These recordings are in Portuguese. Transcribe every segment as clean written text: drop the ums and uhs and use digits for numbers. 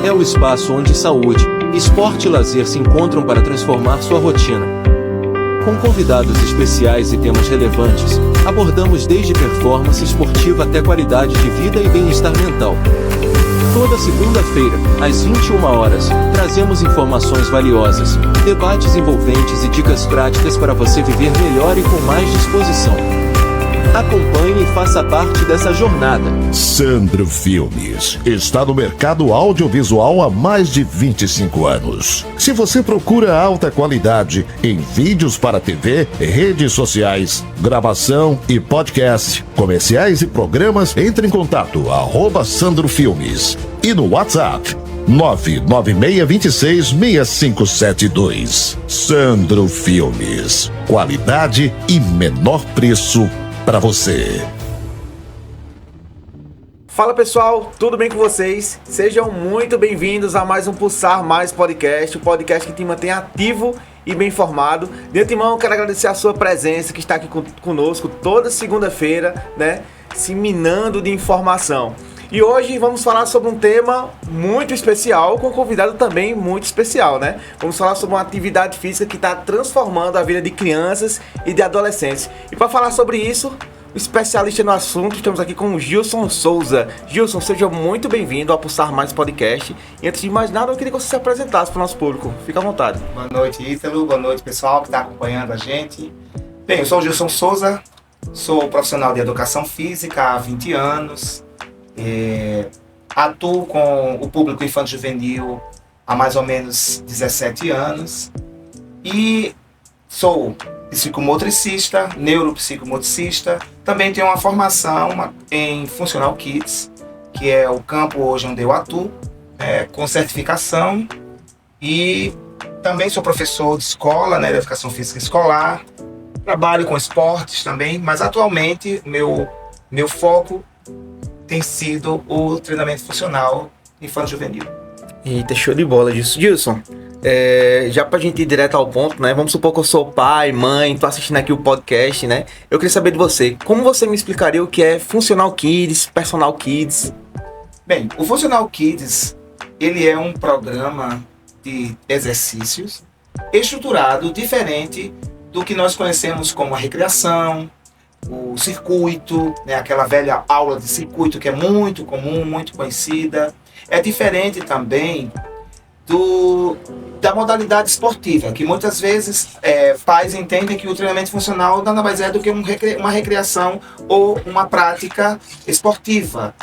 é o espaço onde saúde, esporte e lazer se encontram para transformar sua rotina. Com convidados especiais e temas relevantes, abordamos desde performance esportiva até qualidade de vida e bem-estar mental. Toda segunda-feira, às 21 horas, trazemos informações valiosas, debates envolventes e dicas práticas para você viver melhor e com mais disposição. Acompanhe e faça parte dessa jornada. Sandro Filmes está no mercado audiovisual há mais de 25 anos. Se você procura alta qualidade em vídeos para TV, redes sociais, gravação e podcast, comerciais e programas, entre em contato @Sandro Filmes e no WhatsApp 996266572. Sandro Filmes, qualidade e menor preço para você. Fala pessoal, tudo bem com vocês? Sejam muito bem-vindos a mais um Pulsar Mais Podcast, o podcast que te mantém ativo e bem informado. De antemão, quero agradecer a sua presença que está aqui conosco toda segunda-feira, né? Se minando de informação. E hoje vamos falar sobre um tema muito especial, com um convidado também muito especial, né? Vamos falar sobre uma atividade física que está transformando a vida de crianças e de adolescentes. E para falar sobre isso, o especialista no assunto, estamos aqui com o Gilson Souza. Gilson, seja muito bem-vindo ao Pulsar Mais Podcast. E antes de mais nada, eu queria que você se apresentasse para o nosso público. Fica à vontade. Boa noite, Ítalo. Boa noite, pessoal que está acompanhando a gente. Bem, eu sou o Gilson Souza, sou profissional de educação física há 20 anos. Atuo com o público infanto-juvenil há mais ou menos 17 anos e sou psicomotricista, neuropsicomotricista. Também tenho uma formação em Functional Kids, que é o campo hoje onde eu atuo, com certificação, e também sou professor de escola, de educação física escolar. Trabalho com esportes também, mas atualmente meu foco tem sido o treinamento funcional infanto-juvenil. Eita, show de bola, Gilson. Gilson, já pra gente ir direto ao ponto, né? Vamos supor que eu sou pai, mãe, tô assistindo aqui o podcast, né? Eu queria saber de você, como você me explicaria o que é Functional Kids, Personal Kids? Bem, o Functional Kids, ele é um programa de exercícios estruturado diferente do que nós conhecemos como a recreação, o circuito, aquela velha aula de circuito que é muito comum, muito conhecida. É diferente também da modalidade esportiva, que muitas vezes pais entendem que o treinamento funcional nada mais é do que uma recreação ou uma prática esportiva,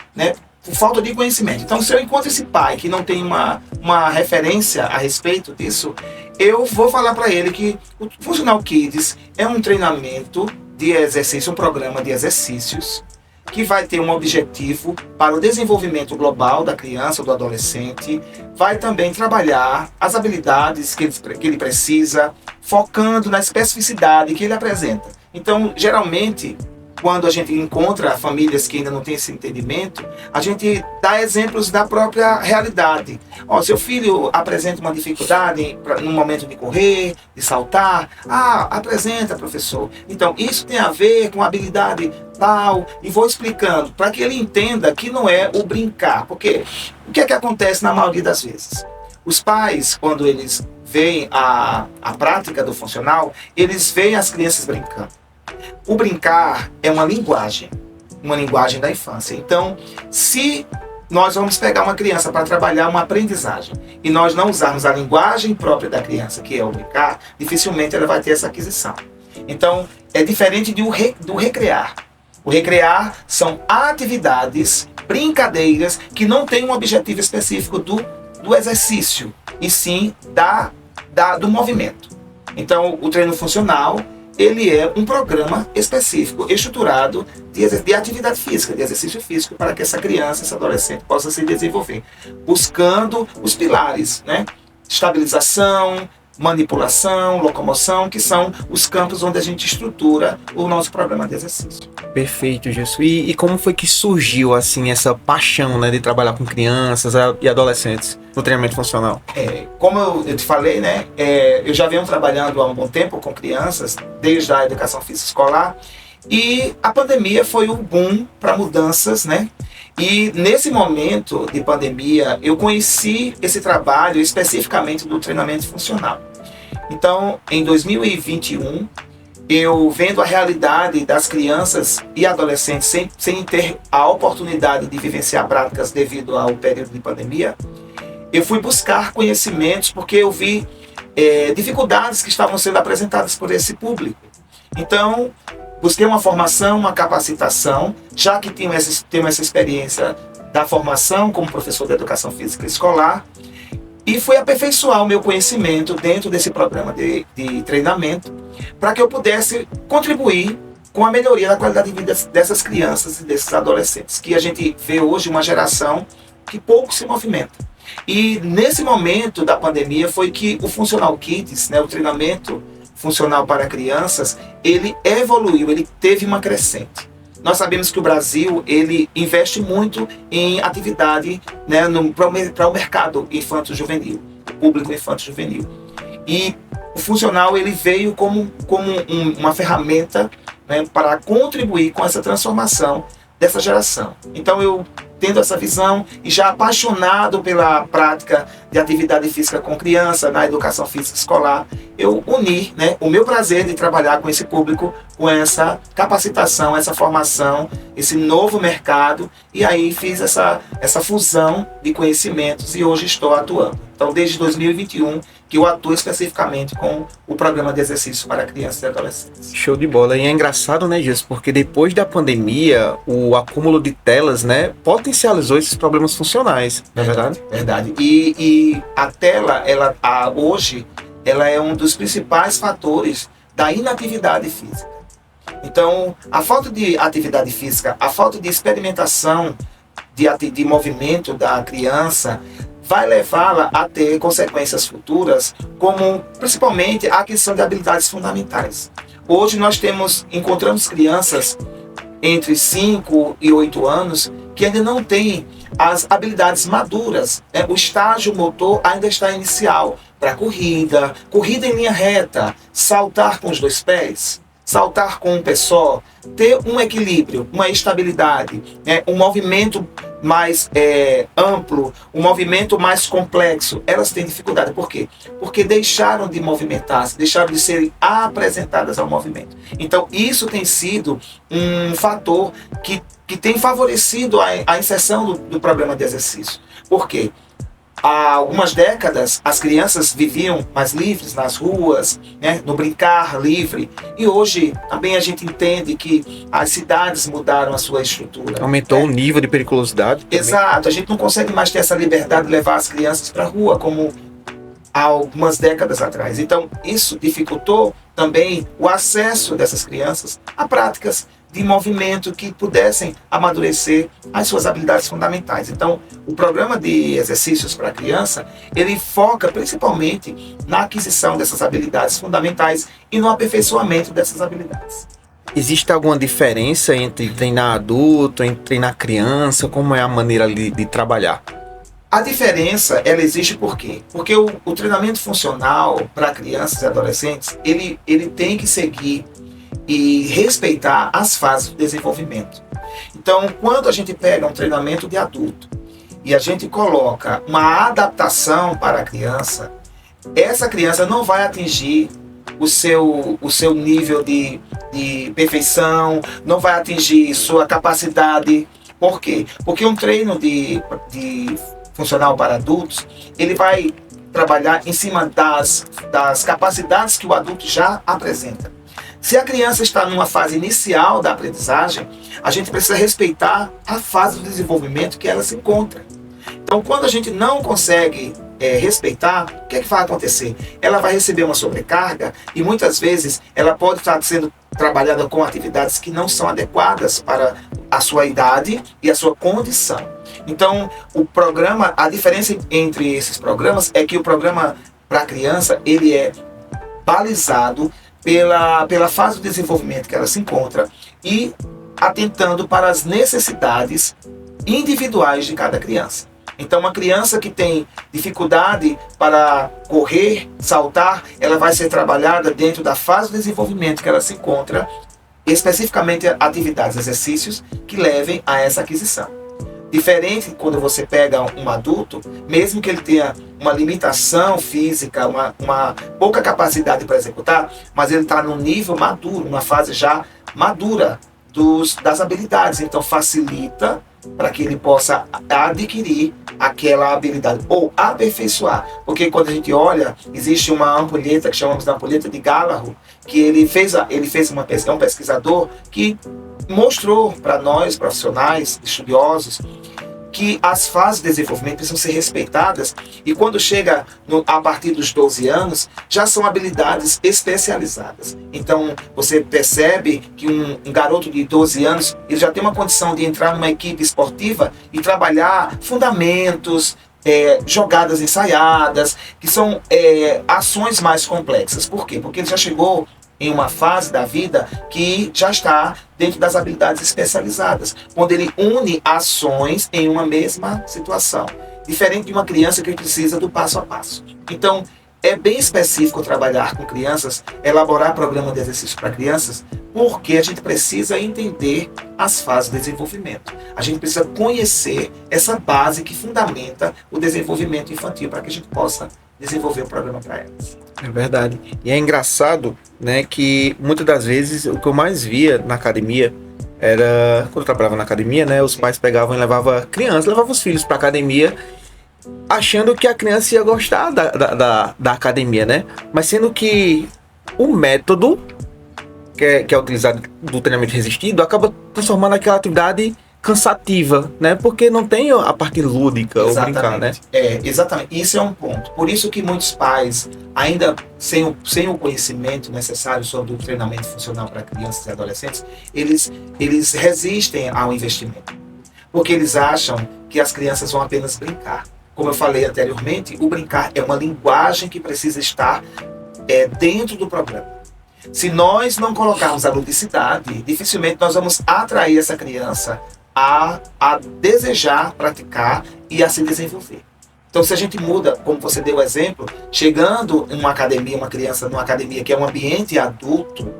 por falta de conhecimento. Então, se eu encontro esse pai que não tem uma referência a respeito disso, eu vou falar para ele que o Functional Kids é um treinamento de exercício, um programa de exercícios que vai ter um objetivo para o desenvolvimento global da criança ou do adolescente, vai também trabalhar as habilidades que ele precisa, focando na especificidade que ele apresenta. Então, geralmente, quando a gente encontra famílias que ainda não têm esse entendimento, a gente dá exemplos da própria realidade. Seu filho apresenta uma dificuldade no momento de correr, de saltar. Apresenta, professor. Então, isso tem a ver com habilidade tal, e vou explicando para que ele entenda que não é o brincar. Porque o que é que acontece na maioria das vezes? Os pais, quando eles veem a prática do funcional, eles veem as crianças brincando. O brincar é uma linguagem da infância. Então, se nós vamos pegar uma criança para trabalhar uma aprendizagem e nós não usarmos a linguagem própria da criança, que é o brincar, dificilmente ela vai ter essa aquisição. Então, é diferente do recrear. O recrear são atividades, brincadeiras, que não têm um objetivo específico do exercício, e sim do movimento. Então, o treino funcional, ele é um programa específico, estruturado de atividade física, de exercício físico, para que essa criança, esse adolescente possa se desenvolver, buscando os pilares, estabilização, manipulação, locomoção, que são os campos onde a gente estrutura o nosso programa de exercício. Perfeito, Gilson. E como foi que surgiu assim essa paixão, de trabalhar com crianças e adolescentes no treinamento funcional? Como eu te falei, eu já venho trabalhando há um bom tempo com crianças, desde a educação física escolar, e a pandemia foi um boom para mudanças, E nesse momento de pandemia, eu conheci esse trabalho especificamente do treinamento funcional. Então, em 2021, eu vendo a realidade das crianças e adolescentes sem ter a oportunidade de vivenciar práticas devido ao período de pandemia, eu fui buscar conhecimentos porque eu vi dificuldades que estavam sendo apresentadas por esse público. Então, busquei uma formação, uma capacitação, já que tenho essa experiência da formação como professor de educação física escolar, e fui aperfeiçoar o meu conhecimento dentro desse programa de treinamento para que eu pudesse contribuir com a melhoria da qualidade de vida dessas crianças e desses adolescentes, que a gente vê hoje uma geração que pouco se movimenta. E nesse momento da pandemia foi que o Funcional Kids, né, o treinamento funcional para crianças, ele evoluiu, ele teve uma crescente. Nós sabemos que o Brasil, ele investe muito em atividade, né, para o mercado infanto-juvenil, o público infanto-juvenil. E o funcional, ele veio como uma ferramenta, né, para contribuir com essa transformação dessa geração. Então eu, tendo essa visão e já apaixonado pela prática de atividade física com criança, na educação física escolar, eu uni, né, o meu prazer de trabalhar com esse público, com essa capacitação, essa formação, esse novo mercado, e aí fiz essa fusão de conhecimentos e hoje estou atuando. Então, desde 2021, que eu atuo especificamente com o programa de exercícios para crianças e adolescentes. Show de bola. E é engraçado, né, Gilson? Porque depois da pandemia, o acúmulo de telas, né, potencializou esses problemas funcionais, não é verdade? Verdade. E a tela, hoje, ela é um dos principais fatores da inatividade física. Então, a falta de atividade física, a falta de experimentação de movimento da criança vai levá-la a ter consequências futuras, como principalmente a aquisição de habilidades fundamentais. Hoje nós encontramos crianças entre 5 e 8 anos que ainda não têm as habilidades maduras, né? O estágio motor ainda está inicial para corrida em linha reta, saltar com os 2 pés, saltar com um pé só, ter um equilíbrio, uma estabilidade, né? Um movimento mais amplo, um movimento mais complexo. Elas têm dificuldade. Por quê? Porque deixaram de movimentar-se, deixaram de serem apresentadas ao movimento. Então, isso tem sido um fator que tem favorecido a inserção do programa de exercício. Por quê? Há algumas décadas, as crianças viviam mais livres nas ruas, né, no brincar livre. E hoje também a gente entende que as cidades mudaram a sua estrutura. Aumentou o nível de periculosidade. Exato, a gente não consegue mais ter essa liberdade de levar as crianças para a rua, como há algumas décadas atrás. Então, isso dificultou também o acesso dessas crianças a práticas de movimento que pudessem amadurecer as suas habilidades fundamentais. Então, o programa de exercícios para a criança, ele foca principalmente na aquisição dessas habilidades fundamentais e no aperfeiçoamento dessas habilidades. Existe alguma diferença entre treinar adulto, entre treinar criança? Como é a maneira de trabalhar? A diferença, ela existe por quê? Porque o treinamento funcional para crianças e adolescentes, ele tem que seguir e respeitar as fases do desenvolvimento. Então, quando a gente pega um treinamento de adulto e a gente coloca uma adaptação para a criança, essa criança não vai atingir o seu nível de perfeição, não vai atingir sua capacidade. Por quê? Porque um treino de funcional para adultos, ele vai trabalhar em cima das capacidades que o adulto já apresenta. Se a criança está numa fase inicial da aprendizagem, a gente precisa respeitar a fase do desenvolvimento que ela se encontra. Então, quando a gente não consegue respeitar, o que é que vai acontecer? Ela vai receber uma sobrecarga e muitas vezes ela pode estar sendo trabalhada com atividades que não são adequadas para a sua idade e a sua condição. Então, o programa, a diferença entre esses programas é que o programa para a criança, ele é balizado pela fase do desenvolvimento que ela se encontra e atentando para as necessidades individuais de cada criança. Então, uma criança que tem dificuldade para correr, saltar, ela vai ser trabalhada dentro da fase do desenvolvimento que ela se encontra, especificamente atividades, exercícios que levem a essa aquisição. Diferente quando você pega um adulto, mesmo que ele tenha uma limitação física, uma pouca capacidade para executar, mas ele está num nível maduro, numa fase já madura das habilidades. Então facilita para que ele possa adquirir aquela habilidade ou aperfeiçoar. Porque quando a gente olha, existe uma ampulheta que chamamos de ampulheta de Gallagher, que ele fez uma pesquisa, é um pesquisador que mostrou para nós, profissionais, estudiosos, que as fases de desenvolvimento precisam ser respeitadas e quando chega a partir dos 12 anos, já são habilidades especializadas. Então, você percebe que um garoto de 12 anos, ele já tem uma condição de entrar numa equipe esportiva e trabalhar fundamentos, jogadas ensaiadas, que são ações mais complexas. Por quê? Porque ele já chegou em uma fase da vida que já está dentro das habilidades especializadas, quando ele une ações em uma mesma situação, diferente de uma criança que precisa do passo a passo. Então, é bem específico trabalhar com crianças, elaborar programa de exercício para crianças, porque a gente precisa entender as fases de desenvolvimento. A gente precisa conhecer essa base que fundamenta o desenvolvimento infantil para que a gente possa desenvolver o programa para elas. É verdade. E é engraçado, né, que muitas das vezes o que eu mais via na academia era, quando eu trabalhava na academia, né, os pais pegavam e levavam os filhos para academia, achando que a criança ia gostar da academia, né? Mas sendo que o método que é utilizado do treinamento resistido acaba transformando aquela atividade cansativa, né? Porque não tem a parte lúdica ou brincar, né? Exatamente. Isso é um ponto. Por isso que muitos pais, ainda sem o conhecimento necessário sobre o treinamento funcional para crianças e adolescentes, eles resistem ao investimento. Porque eles acham que as crianças vão apenas brincar. Como eu falei anteriormente, o brincar é uma linguagem que precisa estar dentro do programa. Se nós não colocarmos a ludicidade, dificilmente nós vamos atrair essa criança a desejar praticar e a se desenvolver. Então, se a gente muda, como você deu o exemplo, chegando em uma academia, uma criança numa academia que é um ambiente adulto,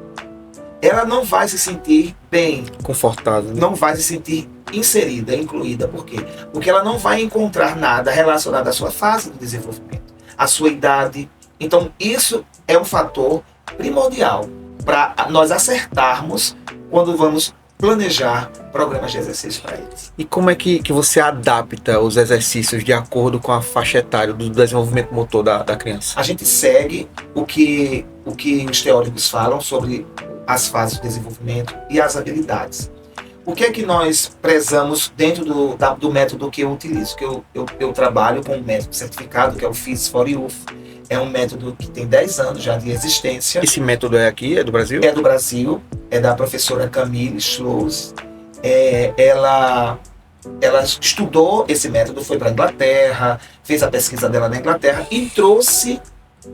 ela não vai se sentir bem, confortável, não vai se sentir inserida, incluída. Por quê? Porque ela não vai encontrar nada relacionado à sua fase de desenvolvimento, à sua idade. Então, isso é um fator primordial para nós acertarmos quando vamos planejar programas de exercício para eles. E como é que você adapta os exercícios de acordo com a faixa etária do desenvolvimento motor da criança? A gente segue o que os teóricos falam sobre as fases de desenvolvimento e as habilidades. O que é que nós prezamos dentro do método que eu utilizo? Que eu trabalho com um método certificado, que é o Fits for Youth. É um método que tem 10 anos já de existência. Esse método é aqui? É do Brasil? É do Brasil. É da professora Camille Schloss. Ela estudou esse método, foi para a Inglaterra, fez a pesquisa dela na Inglaterra e trouxe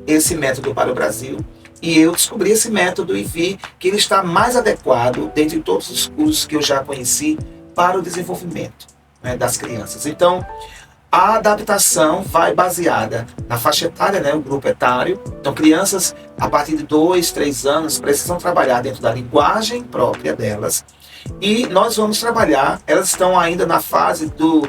esse método para o Brasil. E eu descobri esse método e vi que ele está mais adequado, dentre todos os cursos que eu já conheci, para o desenvolvimento, né, das crianças. Então, a adaptação vai baseada na faixa etária, né, o grupo etário. Então, crianças a partir de 2, 3 anos precisam trabalhar dentro da linguagem própria delas. E nós vamos trabalhar, elas estão ainda na fase do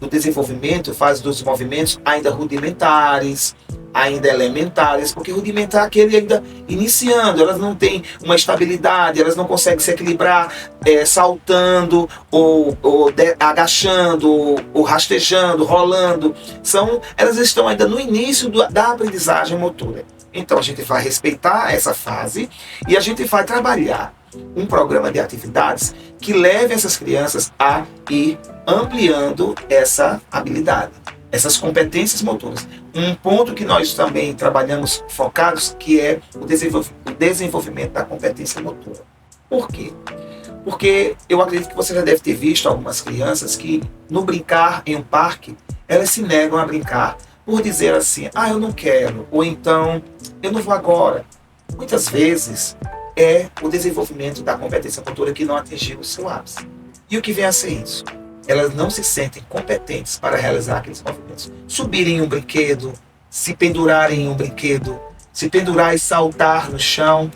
desenvolvimento, fase dos movimentos ainda rudimentares, ainda elementares, porque rudimentar é aquele ainda iniciando, elas não têm uma estabilidade, elas não conseguem se equilibrar saltando, ou agachando, ou rastejando, rolando. Elas estão ainda no início da aprendizagem motora. Então a gente vai respeitar essa fase e a gente vai trabalhar um programa de atividades que leve essas crianças a ir ampliando essa habilidade, essas competências motoras. Um ponto que nós também trabalhamos focados, que é o desenvolvimento da competência motora. Por quê? Porque eu acredito que você já deve ter visto algumas crianças que, no brincar em um parque, elas se negam a brincar por dizer assim, eu não quero, ou então, eu não vou agora. Muitas vezes é o desenvolvimento da competência motora que não atingiu o seu ápice. E o que vem a ser isso? Elas não se sentem competentes para realizar aqueles movimentos. Subirem em um brinquedo, se pendurarem em um brinquedo, se pendurar e saltar no chão.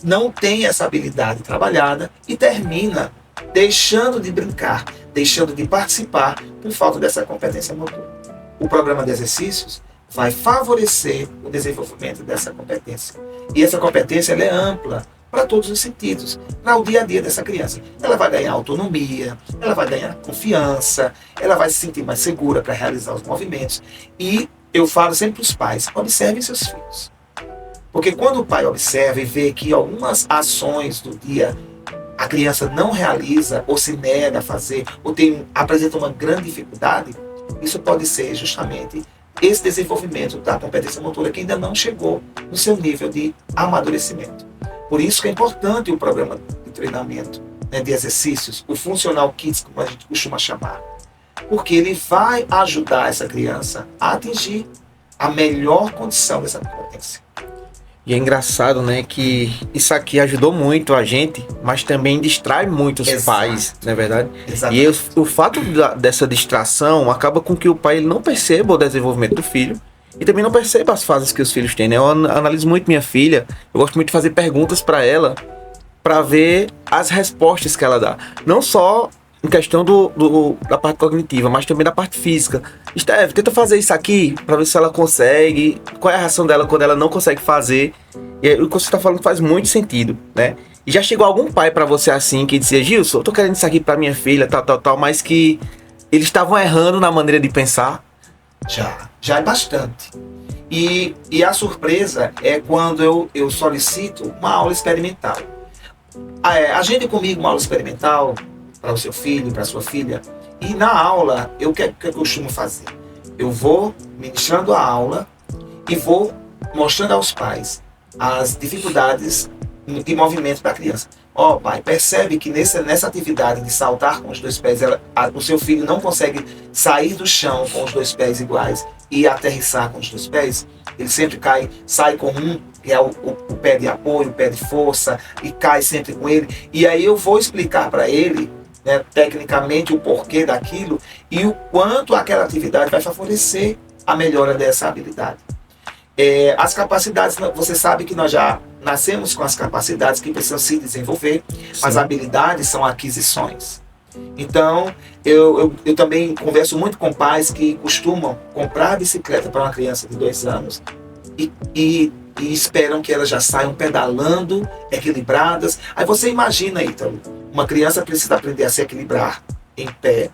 Não tem essa habilidade trabalhada e termina deixando de brincar, deixando de participar por falta dessa competência motora. O programa de exercícios vai favorecer o desenvolvimento dessa competência. E essa competência ela é ampla para todos os sentidos, para o dia a dia dessa criança. Ela vai ganhar autonomia, ela vai ganhar confiança, ela vai se sentir mais segura para realizar os movimentos. E eu falo sempre para os pais, observem seus filhos. Porque quando o pai observa e vê que algumas ações do dia a criança não realiza, ou se nega a fazer, ou apresenta uma grande dificuldade, isso pode ser justamente esse desenvolvimento da competência motora que ainda não chegou no seu nível de amadurecimento. Por isso que é importante o programa de treinamento, né, de exercícios, o Functional Kids, como a gente costuma chamar, porque ele vai ajudar essa criança a atingir a melhor condição dessa competência. E é engraçado, né, que isso aqui ajudou muito a gente, mas também distrai muito os pais, não é verdade? Exatamente. E o fato dessa distração acaba com que o pai ele não perceba o desenvolvimento do filho e também não perceba as fases que os filhos têm, né? Eu analiso muito minha filha, eu gosto muito de fazer perguntas para ela, para ver as respostas que ela dá. Não só em questão da parte cognitiva, mas também da parte física. Steph, tenta fazer isso aqui para ver se ela consegue, qual é a reação dela quando ela não consegue fazer. E aí, o que você está falando faz muito sentido, né? E já chegou algum pai para você assim que dizia: Gilson, eu tô querendo isso aqui para minha filha, tal, mas que eles estavam errando na maneira de pensar? Já é bastante. E a surpresa é quando eu solicito uma aula experimental. Agende comigo uma aula experimental para o seu filho, para a sua filha. E na aula, o que eu costumo fazer? Eu vou ministrando a aula e vou mostrando aos pais as dificuldades de movimento da criança. Pai, percebe que nessa atividade de saltar com os dois pés, o seu filho não consegue sair do chão com os dois pés iguais e aterrissar com os dois pés. Ele sempre sai com um, que é o pé de apoio, o pé de força, e cai sempre com ele. E aí eu vou explicar para ele, né, tecnicamente o porquê daquilo e o quanto aquela atividade vai favorecer a melhora dessa habilidade. As capacidades, você sabe que nós já nascemos com as capacidades que precisam se desenvolver. Sim. As habilidades são aquisições. Então, eu também converso muito com pais que costumam comprar bicicleta para uma criança de 2 anos e esperam que elas já saiam pedalando, equilibradas. Aí você imagina, Ítalo, uma criança precisa aprender a se equilibrar em pé,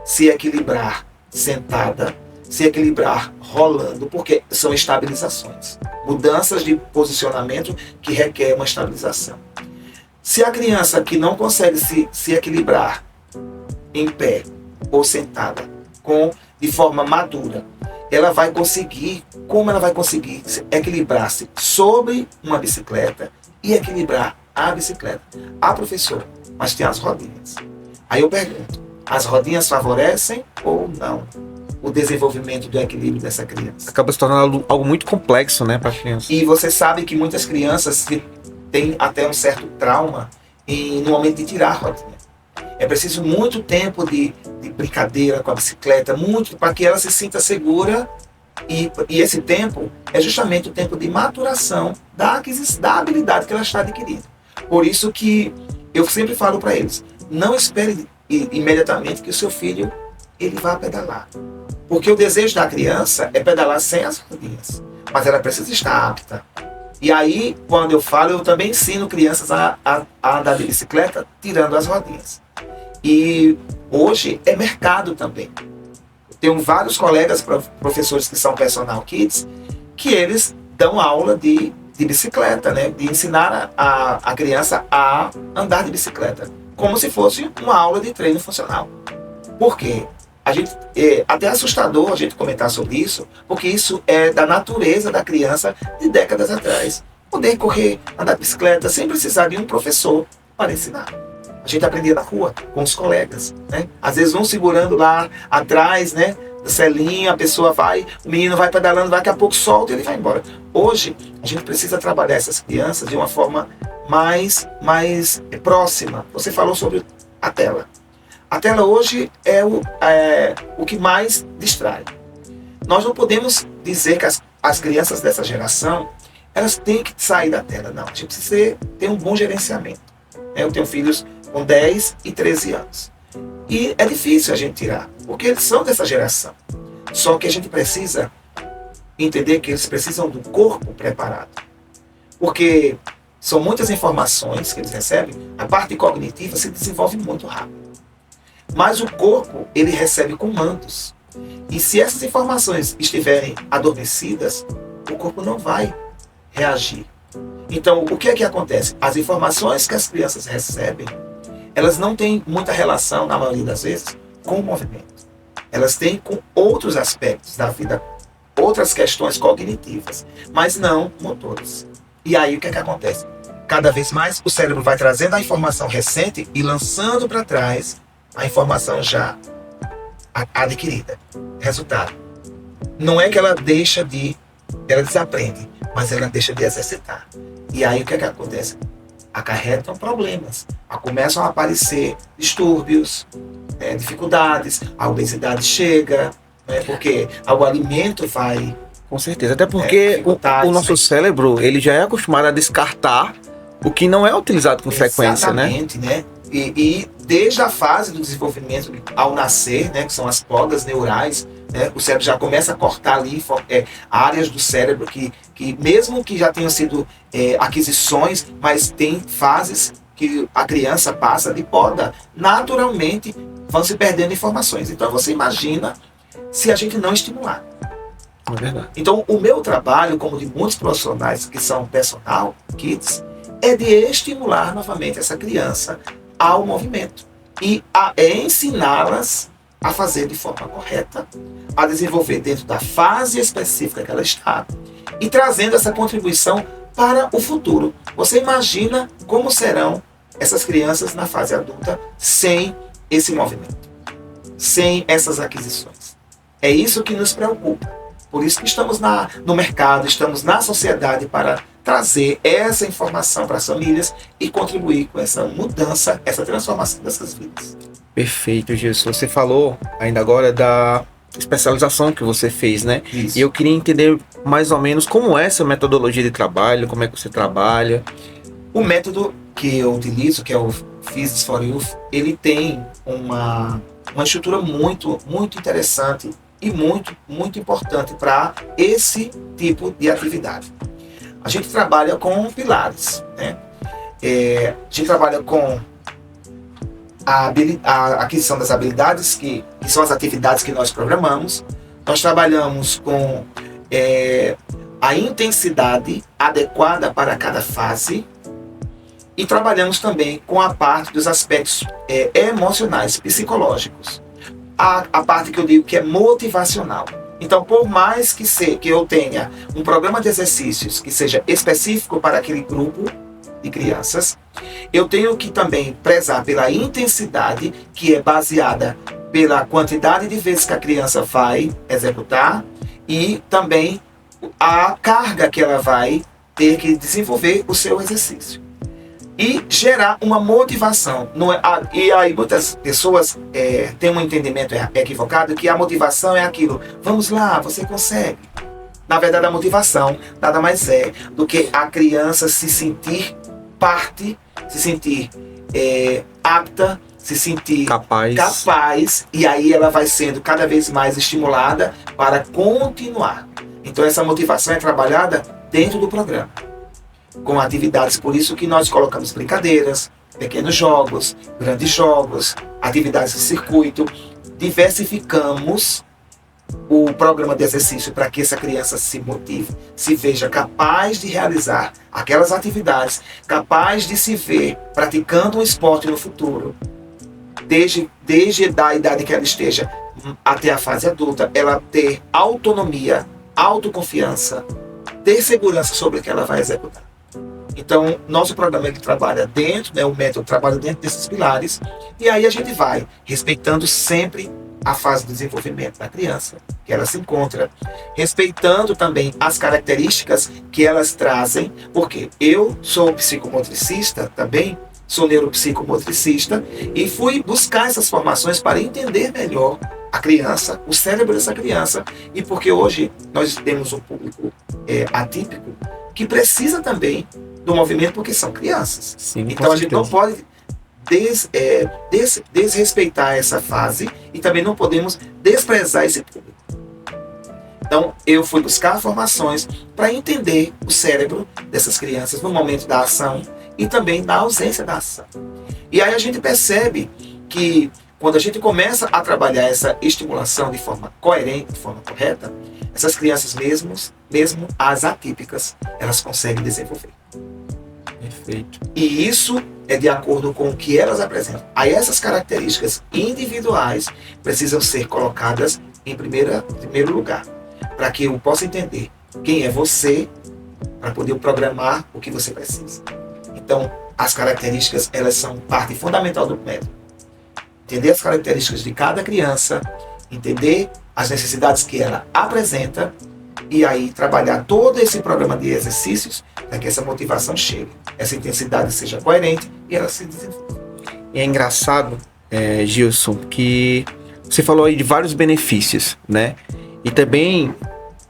se equilibrar sentada, se equilibrar rolando, porque são estabilizações, mudanças de posicionamento que requer uma estabilização. Se a criança que não consegue se equilibrar em pé ou sentada de forma madura, ela vai conseguir equilibrar-se sobre uma bicicleta e equilibrar a bicicleta. Professor, mas tem as rodinhas. Aí eu pergunto, as rodinhas favorecem ou não o desenvolvimento do equilíbrio dessa criança? Acaba se tornando algo muito complexo, né, para a criança. E você sabe que muitas crianças têm até um certo trauma no momento de tirar a rodinha. É preciso muito tempo de brincadeira com a bicicleta, muito para que ela se sinta segura. E esse tempo é justamente o tempo de maturação da habilidade que ela está adquirindo. Por isso que eu sempre falo para eles, não espere imediatamente que o seu filho ele vá pedalar. Porque o desejo da criança é pedalar sem as rodinhas, mas ela precisa estar apta. E aí, quando eu falo, eu também ensino crianças a andar de bicicleta tirando as rodinhas. E hoje é mercado também. Tenho vários colegas professores que são personal kids que eles dão aula de bicicleta, né? De ensinar a criança a andar de bicicleta, como se fosse uma aula de treino funcional. Por quê? Até assustador a gente comentar sobre isso, porque isso é da natureza da criança de décadas atrás. Poder correr, andar de bicicleta sem precisar de um professor para ensinar. A gente aprendia na rua, com os colegas, né? Às vezes um segurando lá atrás, né, do selinho, a pessoa vai, o menino vai pedalando, daqui a pouco solta e ele vai embora. Hoje, a gente precisa trabalhar essas crianças de uma forma mais próxima. Você falou sobre a tela. A tela hoje é o que mais distrai. Nós não podemos dizer que as crianças dessa geração, elas têm que sair da tela, não. A gente precisa ter um bom gerenciamento. Eu tenho filhos com 10 e 13 anos. E é difícil a gente tirar, porque eles são dessa geração. Só que a gente precisa entender que eles precisam do corpo preparado. Porque são muitas informações que eles recebem, a parte cognitiva se desenvolve muito rápido. Mas o corpo, ele recebe comandos. E se essas informações estiverem adormecidas, o corpo não vai reagir. Então, o que é que acontece? As informações que as crianças recebem, elas não têm muita relação, na maioria das vezes, com o movimento. Elas têm com outros aspectos da vida, outras questões cognitivas, mas não motores. E aí, o que é que acontece? Cada vez mais o cérebro vai trazendo a informação recente e lançando para trás a informação já adquirida. Resultado, não é que ela desaprende, mas ela deixa de exercitar. E aí o que é que acontece? Acarretam problemas. Começam a aparecer distúrbios, dificuldades, a obesidade chega, porque o alimento vai... Com certeza, até porque o nosso cérebro, ele já é acostumado a descartar o que não é utilizado com frequência, né? Exatamente, né? E desde a fase do desenvolvimento ao nascer, né, que são as podas neurais, né, o cérebro já começa a cortar ali áreas do cérebro que mesmo que já tenham sido aquisições, mas tem fases que a criança passa de poda. Naturalmente vão se perdendo informações. Então você imagina se a gente não estimular. É verdade. Então o meu trabalho, como de muitos profissionais que são personal kids, é de estimular novamente essa criança ao movimento e ensiná-las a fazer de forma correta, a desenvolver dentro da fase específica que ela está e trazendo essa contribuição para o futuro. Você imagina como serão essas crianças na fase adulta sem esse movimento, sem essas aquisições. É isso que nos preocupa. Por isso que estamos no mercado, estamos na sociedade para trazer essa informação para as famílias e contribuir com essa mudança, essa transformação dessas vidas. Perfeito, Jesus. Você falou ainda agora da especialização que você fez, né? Isso. E eu queria entender mais ou menos como é essa metodologia de trabalho, como é que você trabalha. O método que eu utilizo, que é o Physis for Youth, ele tem uma estrutura muito, muito interessante e muito, muito importante para esse tipo de atividade. A gente trabalha com pilares, né? A gente trabalha com a aquisição das habilidades, que são as atividades que nós programamos. Nós trabalhamos com a intensidade adequada para cada fase e trabalhamos também com a parte dos aspectos emocionais, psicológicos. A parte que eu digo que é motivacional. Então, por mais que eu tenha um programa de exercícios que seja específico para aquele grupo de crianças, eu tenho que também prezar pela intensidade, que é baseada pela quantidade de vezes que a criança vai executar e também a carga que ela vai ter que desenvolver o seu exercício. E gerar uma motivação. E aí muitas pessoas têm um entendimento equivocado que a motivação é aquilo, vamos lá, você consegue. Na verdade, a motivação nada mais é do que a criança se sentir parte, se sentir apta, se sentir capaz, e aí ela vai sendo cada vez mais estimulada para continuar. Então essa motivação é trabalhada dentro do programa, com atividades, por isso que nós colocamos brincadeiras, pequenos jogos, grandes jogos, atividades de circuito, diversificamos o programa de exercício para que essa criança se motive, se veja capaz de realizar aquelas atividades, capaz de se ver praticando um esporte no futuro, desde a idade que ela esteja até a fase adulta, ela ter autonomia, autoconfiança, ter segurança sobre o que ela vai executar. Então, nosso programa ele trabalha dentro, o método trabalha dentro desses pilares, e aí a gente vai respeitando sempre a fase de desenvolvimento da criança, que ela se encontra, respeitando também as características que elas trazem, porque eu sou psicomotricista também, sou neuropsicomotricista, e fui buscar essas formações para entender melhor a criança, o cérebro dessa criança, e porque hoje nós temos um público atípico que precisa também do movimento, porque são crianças. Sim, então a gente não pode desrespeitar essa fase e também não podemos desprezar esse público. Então, eu fui buscar formações para entender o cérebro dessas crianças no momento da ação e também na ausência da ação. E aí a gente percebe que quando a gente começa a trabalhar essa estimulação de forma coerente, de forma correta, essas crianças mesmo as atípicas, elas conseguem desenvolver. Perfeito. E isso é de acordo com o que elas apresentam. Aí essas características individuais precisam ser colocadas em primeiro lugar, para que eu possa entender quem é você, para poder programar o que você precisa. Então, as características, elas são parte fundamental do método. Entender as características de cada criança, entender as necessidades que ela apresenta e aí trabalhar todo esse programa de exercícios para que essa motivação chegue, essa intensidade seja coerente e ela se desenvolva. E é engraçado, Gilson, que você falou aí de vários benefícios, né? E também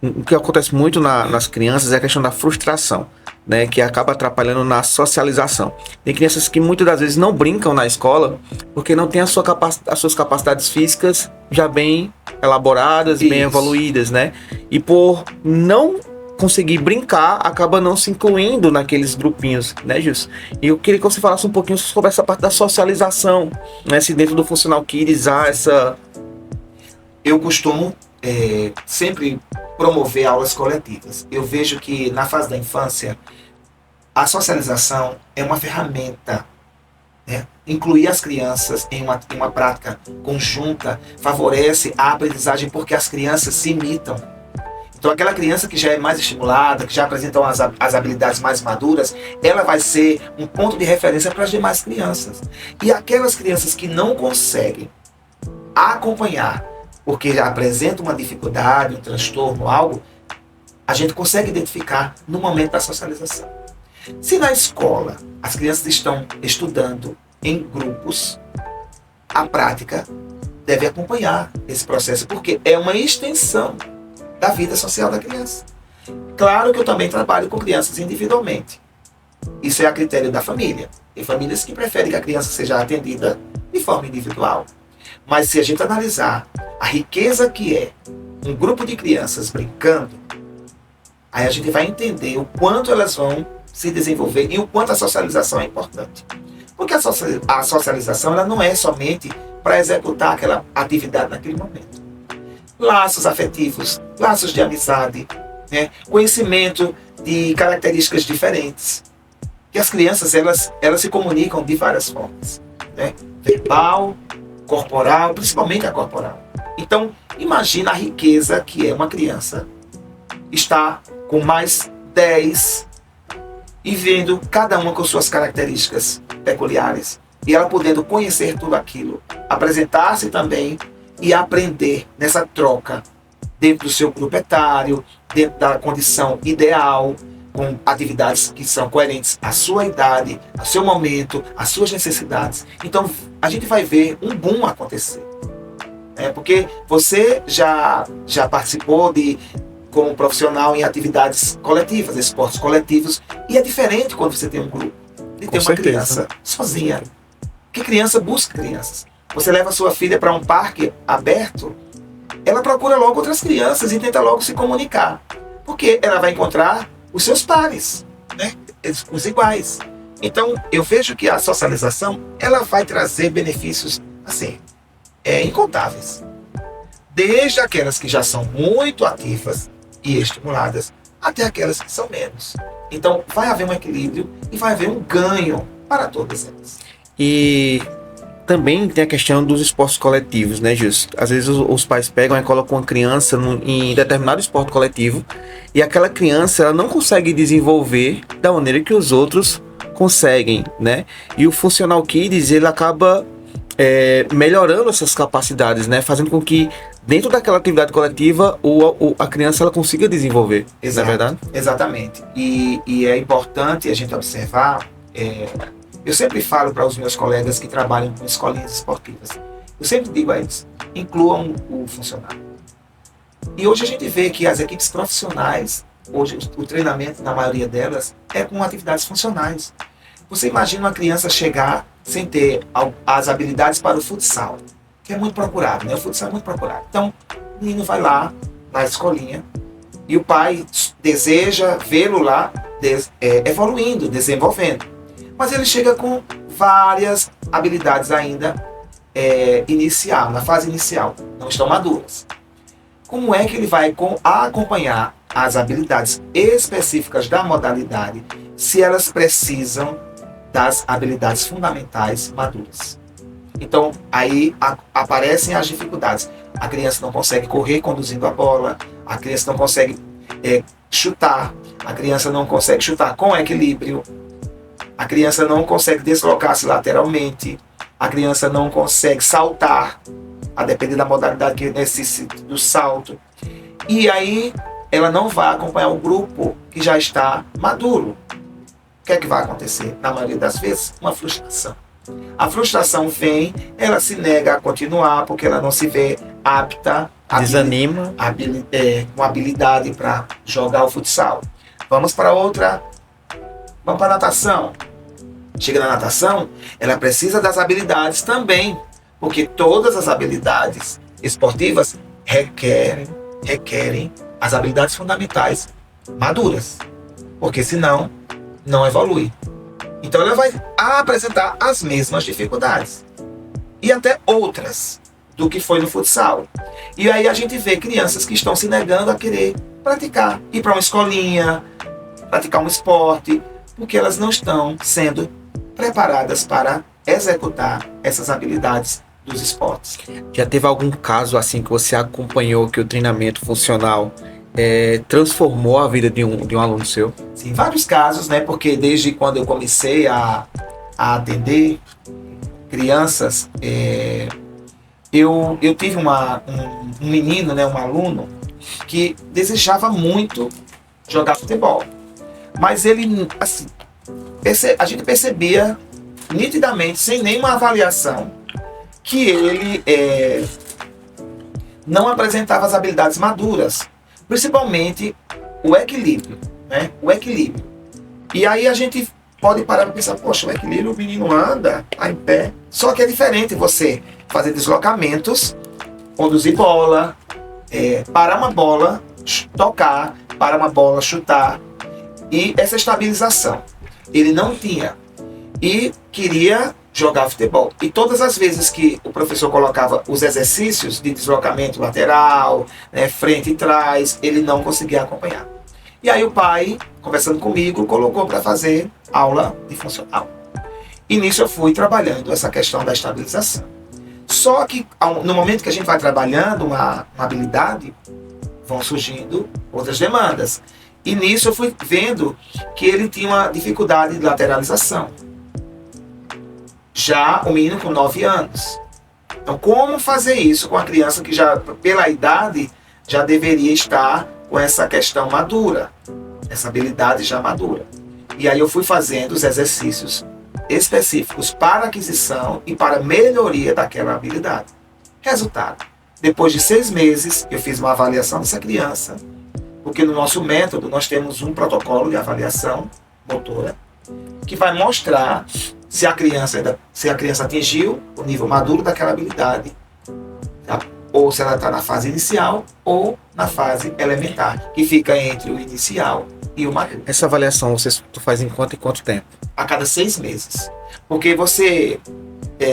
o que acontece muito nas crianças é a questão da frustração, né, que acaba atrapalhando na socialização. Tem crianças que muitas das vezes não brincam na escola porque não têm as suas capacidades físicas já bem elaboradas, bem evoluídas, né? E por não conseguir brincar, acaba não se incluindo naqueles grupinhos, né, Gilson? E eu queria que você falasse um pouquinho sobre essa parte da socialização, né? Se dentro do Funcional Kids há essa... Eu costumo sempre promover aulas coletivas. Eu vejo que na fase da infância a socialização é uma ferramenta, né? Incluir as crianças em uma prática conjunta favorece a aprendizagem porque as crianças se imitam. Então aquela criança que já é mais estimulada, que já apresenta as habilidades mais maduras, ela vai ser um ponto de referência para as demais crianças. E aquelas crianças que não conseguem acompanhar porque já apresenta uma dificuldade, um transtorno, algo, a gente consegue identificar no momento da socialização. Se na escola as crianças estão estudando em grupos, a prática deve acompanhar esse processo, porque é uma extensão da vida social da criança. Claro que eu também trabalho com crianças individualmente. Isso é a critério da família. Tem famílias que preferem que a criança seja atendida de forma individual. Mas se a gente analisar a riqueza que é um grupo de crianças brincando, aí a gente vai entender o quanto elas vão se desenvolver e o quanto a socialização é importante. Porque a socialização ela não é somente para executar aquela atividade naquele momento. Laços afetivos, laços de amizade, né? Conhecimento de características diferentes. Que as crianças elas se comunicam de várias formas, né? Verbal, corporal, principalmente a corporal. Então, imagina a riqueza que é uma criança estar com mais 10 e vendo cada uma com suas características peculiares e ela podendo conhecer tudo aquilo, apresentar-se também e aprender nessa troca dentro do seu grupo etário, dentro da condição ideal, com atividades que são coerentes à sua idade, ao seu momento, às suas necessidades. Então, a gente vai ver um boom acontecer. Porque você já participou como profissional em atividades coletivas, esportes coletivos, e é diferente quando você tem um grupo, de ter uma criança sozinha. Que criança busca crianças? Você leva sua filha para um parque aberto, ela procura logo outras crianças e tenta logo se comunicar, porque ela vai encontrar os seus pares, né? Os iguais. Então, eu vejo que a socialização ela vai trazer benefícios assim, incontáveis. Desde aquelas que já são muito ativas e estimuladas, até aquelas que são menos. Então, vai haver um equilíbrio e vai haver um ganho para todas elas. E também tem a questão dos esportes coletivos, né, Gilson? Às vezes os pais pegam e colocam uma criança em determinado esporte coletivo e aquela criança ela não consegue desenvolver da maneira que os outros conseguem, né? E o Funcional Kids, ele acaba melhorando essas capacidades, né? Fazendo com que dentro daquela atividade coletiva a criança ela consiga desenvolver. Exato, não é verdade? Exatamente. E é importante a gente observar, eu sempre falo para os meus colegas que trabalham com escolinhas esportivas, eu sempre digo a eles, incluam o funcionário. E hoje a gente vê que as equipes profissionais, hoje o treinamento na maioria delas é com atividades funcionais. Você imagina uma criança chegar sem ter as habilidades para o futsal, que é muito procurado, né? O futsal é muito procurado. Então, o menino vai lá na escolinha e o pai deseja vê-lo lá evoluindo, desenvolvendo. Mas ele chega com várias habilidades ainda na fase inicial, não estão maduras. Como é que ele vai acompanhar as habilidades específicas da modalidade se elas precisam das habilidades fundamentais maduras? Então, aí aparecem as dificuldades. A criança não consegue correr conduzindo a bola, a criança não consegue chutar, a criança não consegue chutar com equilíbrio, a criança não consegue deslocar-se lateralmente, a criança não consegue saltar, a depender da modalidade que necessita do salto. E aí ela não vai acompanhar o grupo que já está maduro. O que é que vai acontecer? Na maioria das vezes, uma frustração. A frustração vem, ela se nega a continuar porque ela não se vê apta, desanima, com habilidade para jogar o futsal. Vamos para a natação. Chega na natação, ela precisa das habilidades também, porque todas as habilidades esportivas requerem as habilidades fundamentais maduras, porque senão não evolui. Então ela vai apresentar as mesmas dificuldades e até outras do que foi no futsal. E aí a gente vê crianças que estão se negando a querer praticar, ir para uma escolinha, praticar um esporte, porque elas não estão sendo preparadas para executar essas habilidades dos esportes. Já teve algum caso assim que você acompanhou que o treinamento funcional transformou a vida de um aluno seu? Sim, vários casos, né? Porque desde quando eu comecei a atender crianças, eu tive um menino, né, um aluno, que desejava muito jogar futebol. Mas ele, assim, a gente percebia nitidamente, sem nenhuma avaliação, que ele não apresentava as habilidades maduras, principalmente o equilíbrio, né? O equilíbrio. E aí a gente pode parar para pensar, poxa, o equilíbrio, o menino anda, tá em pé. Só que é diferente você fazer deslocamentos, conduzir bola, parar uma bola, tocar, parar uma bola, chutar. E essa estabilização ele não tinha. E queria jogar futebol. E todas as vezes que o professor colocava os exercícios de deslocamento lateral, né, frente e trás, ele não conseguia acompanhar. E aí o pai, conversando comigo, colocou para fazer aula de funcional. E nisso eu fui trabalhando essa questão da estabilização. Só que no momento que a gente vai trabalhando uma habilidade, vão surgindo outras demandas. E nisso eu fui vendo que ele tinha uma dificuldade de lateralização. Já o menino com 9 anos. Então, como fazer isso com a criança que já, pela idade, já deveria estar com essa questão madura, essa habilidade já madura. E aí eu fui fazendo os exercícios específicos para aquisição e para melhoria daquela habilidade. Resultado, depois de 6 meses, eu fiz uma avaliação dessa criança, porque no nosso método nós temos um protocolo de avaliação motora que vai mostrar se a criança atingiu o nível maduro daquela habilidade, tá? Ou se ela está na fase inicial ou na fase elementar, que fica entre o inicial e o maduro. Essa avaliação tu faz em quanto tempo? A cada 6 meses. Porque você,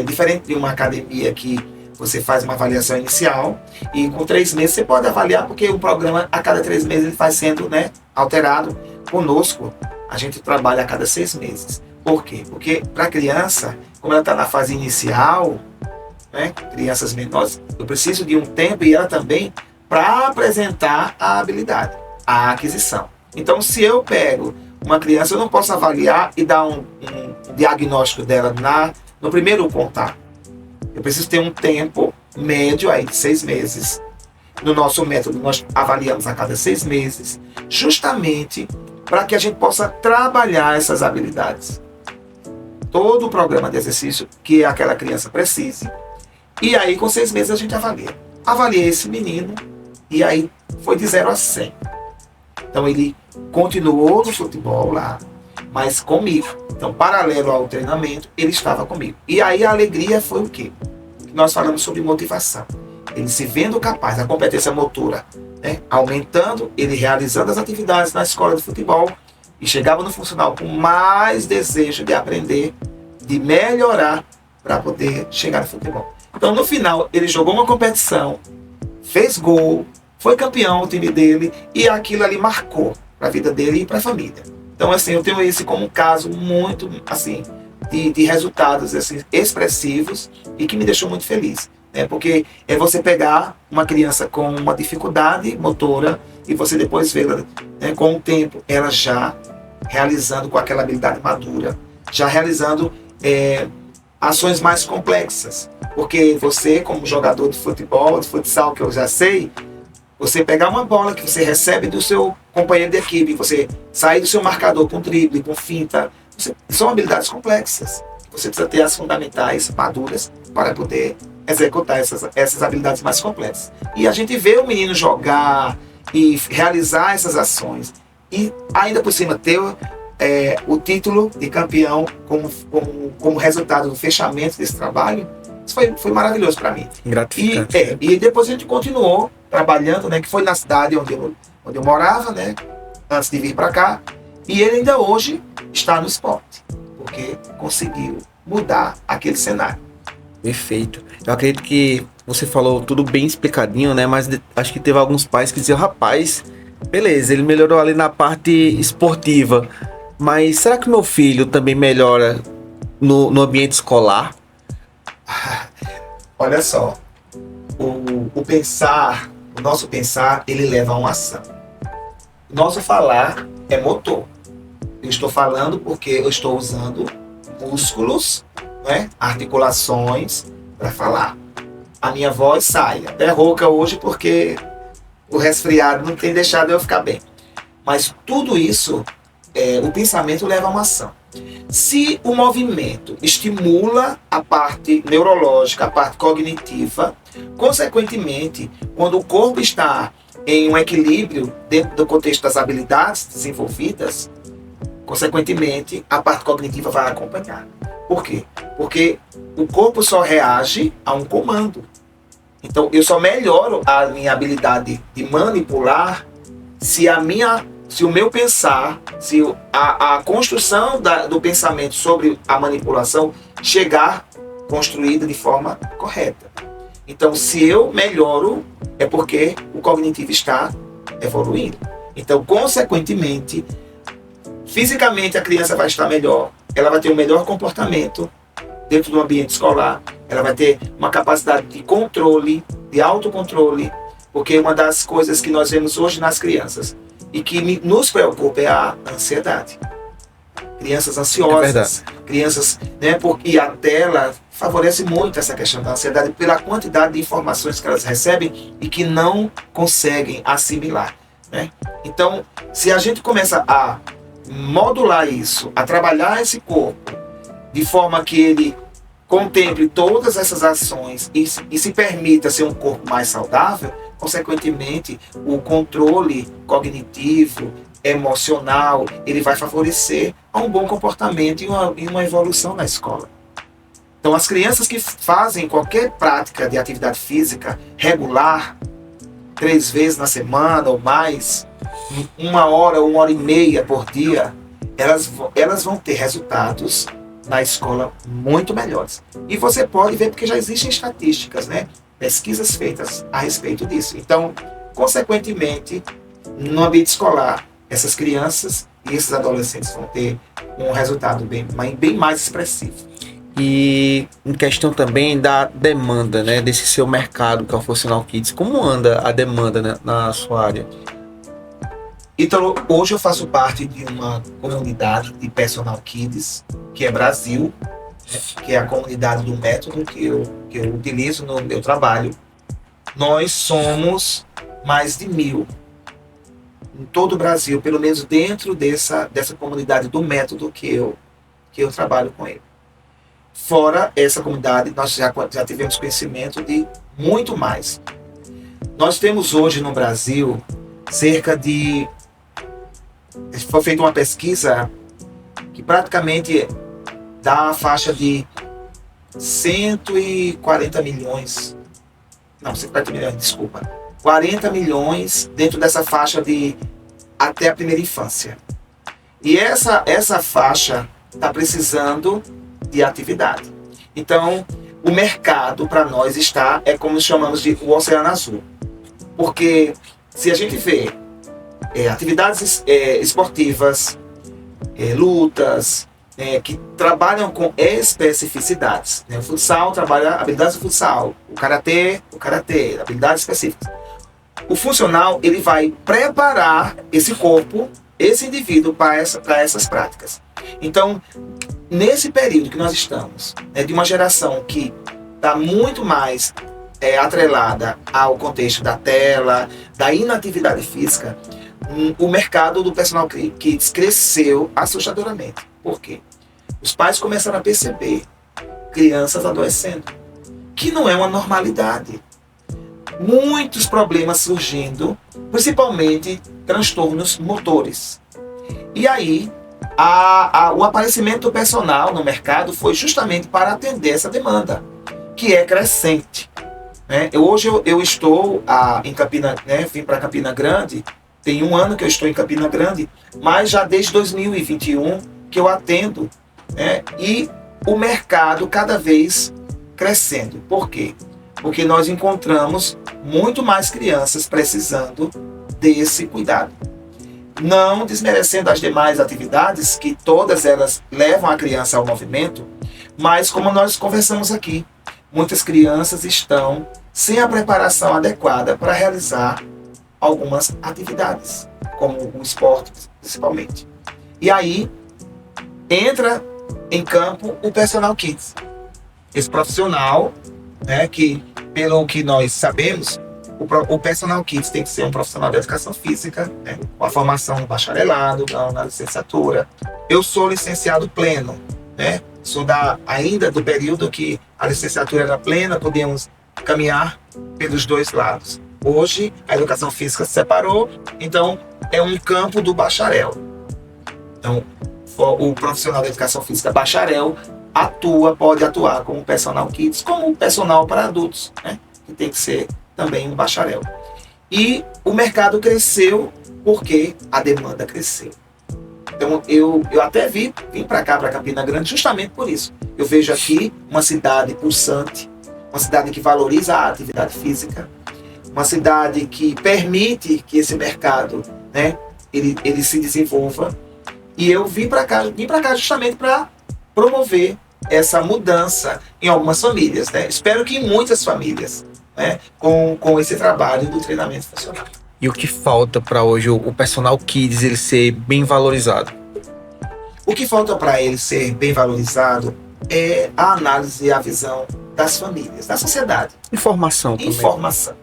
diferente de uma academia que você faz uma avaliação inicial e com 3 meses você pode avaliar, porque o programa a cada 3 meses ele vai sendo, né, alterado. Conosco, a gente trabalha a cada 6 meses. Por quê? Porque para a criança, como ela está na fase inicial, né, crianças menores, eu preciso de um tempo e ela também para apresentar a habilidade, a aquisição. Então, se eu pego uma criança, eu não posso avaliar e dar um diagnóstico dela no primeiro contato. Eu preciso ter um tempo médio aí de 6 meses. No nosso método, nós avaliamos a cada 6 meses, justamente para que a gente possa trabalhar essas habilidades. Todo o programa de exercício que aquela criança precise. E aí, com 6 meses, a gente avalia. Avaliei esse menino e aí foi de 0 a 100. Então, ele continuou no futebol lá. mas comigo. Então, paralelo ao treinamento, ele estava comigo. E aí a alegria foi o quê? Nós falamos sobre motivação. Ele se vendo capaz, a competência motora, né, aumentando, ele realizando as atividades na escola de futebol e chegava no funcional com mais desejo de aprender, de melhorar para poder chegar no futebol. Então, no final, ele jogou uma competição, fez gol, foi campeão o time dele e aquilo ali marcou para a vida dele e para a família. Então, assim, eu tenho esse como um caso muito, assim, de resultados assim, expressivos e que me deixou muito feliz. Né? Porque é você pegar uma criança com uma dificuldade motora e você depois vê-la, né, com o tempo, ela já realizando com aquela habilidade madura, já realizando ações mais complexas. Porque você, como jogador de futebol, de futsal, que eu já sei, você pegar uma bola que você recebe do seu companheiro de equipe, você sair do seu marcador com drible, com finta, são habilidades complexas. Você precisa ter as fundamentais maduras para poder executar essas habilidades mais complexas. E a gente vê o menino jogar e realizar essas ações e ainda por cima ter o título de campeão como resultado do fechamento desse trabalho. Isso foi maravilhoso para mim. Gratificante. E depois a gente continuou trabalhando, né, que foi na cidade onde eu morava, né, antes de vir para cá. E ele ainda hoje está no esporte, porque conseguiu mudar aquele cenário. Perfeito. Eu acredito que você falou tudo bem explicadinho, né? Mas acho que teve alguns pais que diziam, rapaz, beleza, ele melhorou ali na parte esportiva, mas será que meu filho também melhora no ambiente escolar? Olha só, o nosso pensar, ele leva a uma ação. O nosso falar é motor. Eu estou falando porque eu estou usando músculos, né, articulações para falar. A minha voz sai até rouca hoje porque o resfriado não tem deixado eu ficar bem. Mas tudo isso, o pensamento leva a uma ação. Se o movimento estimula a parte neurológica, a parte cognitiva, consequentemente, quando o corpo está em um equilíbrio dentro do contexto das habilidades desenvolvidas, consequentemente, a parte cognitiva vai acompanhar. Por quê? Porque o corpo só reage a um comando. Então, eu só melhoro a minha habilidade de manipular se o meu pensar, se a construção do pensamento sobre a manipulação chegar construída de forma correta. Então, se eu melhoro, é porque o cognitivo está evoluindo. Então, consequentemente, fisicamente a criança vai estar melhor, ela vai ter um melhor comportamento dentro do ambiente escolar, ela vai ter uma capacidade de controle, de autocontrole, porque uma das coisas que nós vemos hoje nas crianças e que nos preocupa é a ansiedade. Crianças ansiosas, crianças, né, porque a tela favorece muito essa questão da ansiedade pela quantidade de informações que elas recebem e que não conseguem assimilar, né? Então, se a gente começa a modular isso, a trabalhar esse corpo de forma que ele contemple todas essas ações e se permita ser um corpo mais saudável, consequentemente, o controle cognitivo, emocional, ele vai favorecer a um bom comportamento e uma evolução na escola. Então, as crianças que fazem qualquer prática de atividade física regular, 3 vezes na semana ou mais, 1 hora ou 1h30 por dia, elas vão ter resultados na escola muito melhores. E você pode ver porque já existem estatísticas, né? Pesquisas feitas a respeito disso. Então, consequentemente, no ambiente escolar, essas crianças e esses adolescentes vão ter um resultado bem mais expressivo. E em questão também da demanda, né, desse seu mercado que é o Funcional Kids, como anda a demanda, né, na sua área? Então, hoje eu faço parte de uma comunidade de Personal Kids, que é Brasil, que é a comunidade do método que eu utilizo no meu trabalho. Nós somos mais de 1.000 em todo o Brasil, pelo menos dentro dessa comunidade do método que eu trabalho com ele. Fora essa comunidade, nós já tivemos conhecimento de muito mais. Nós temos hoje no Brasil cerca de... Foi feita uma pesquisa que praticamente dá a faixa de 140 milhões. Não, 140 milhões, desculpa. 40 milhões dentro dessa faixa de até a primeira infância. E essa faixa está precisando de atividade. Então, o mercado para nós é como chamamos de o oceano azul. Porque se a gente vê atividades esportivas, lutas, que trabalham com especificidades. O futsal trabalha habilidades do futsal, o karatê, habilidades específicas. O funcional, ele vai preparar esse corpo, esse indivíduo para essas práticas. Então, nesse período que nós estamos, de uma geração que está muito mais atrelada ao contexto da tela, da inatividade física, o mercado do personal kids cresceu assustadoramente. Por quê? Os pais começaram a perceber crianças adoecendo, que não é uma normalidade. Muitos problemas surgindo, principalmente transtornos motores. E aí, o aparecimento do personal no mercado foi justamente para atender essa demanda, que é crescente. Hoje eu estou em Campina, vim para Campina Grande, tem 1 ano que eu estou em Campina Grande, mas já desde 2021 que eu atendo, e o mercado cada vez crescendo. Por quê? Porque nós encontramos muito mais crianças precisando desse cuidado. Não desmerecendo as demais atividades, que todas elas levam a criança ao movimento, mas como nós conversamos aqui, muitas crianças estão sem a preparação adequada para realizar algumas atividades, como o esporte principalmente. E aí entra em campo o personal kids. Esse profissional, que pelo que nós sabemos, o personal kids tem que ser um profissional de educação física, com a formação no bacharelado, na licenciatura. Eu sou licenciado pleno, sou ainda do período que a licenciatura era plena, podíamos caminhar pelos dois lados. Hoje a educação física se separou, então é um campo do bacharel. Então o profissional de educação física bacharel pode atuar como personal kids, como personal para adultos, que tem que ser também um bacharel. E o mercado cresceu porque a demanda cresceu. Então eu até vim para cá, para Campina Grande, justamente por isso. Eu vejo aqui uma cidade pulsante, uma cidade que valoriza a atividade física, uma cidade que permite que esse mercado, ele se desenvolva. E eu vim para cá justamente para promover essa mudança em algumas famílias. Espero que em muitas famílias, com esse trabalho do treinamento funcional. E o que falta para hoje o personal kids ele ser bem valorizado? O que falta para ele ser bem valorizado é a análise e a visão das famílias, da sociedade. Informação também. Informação.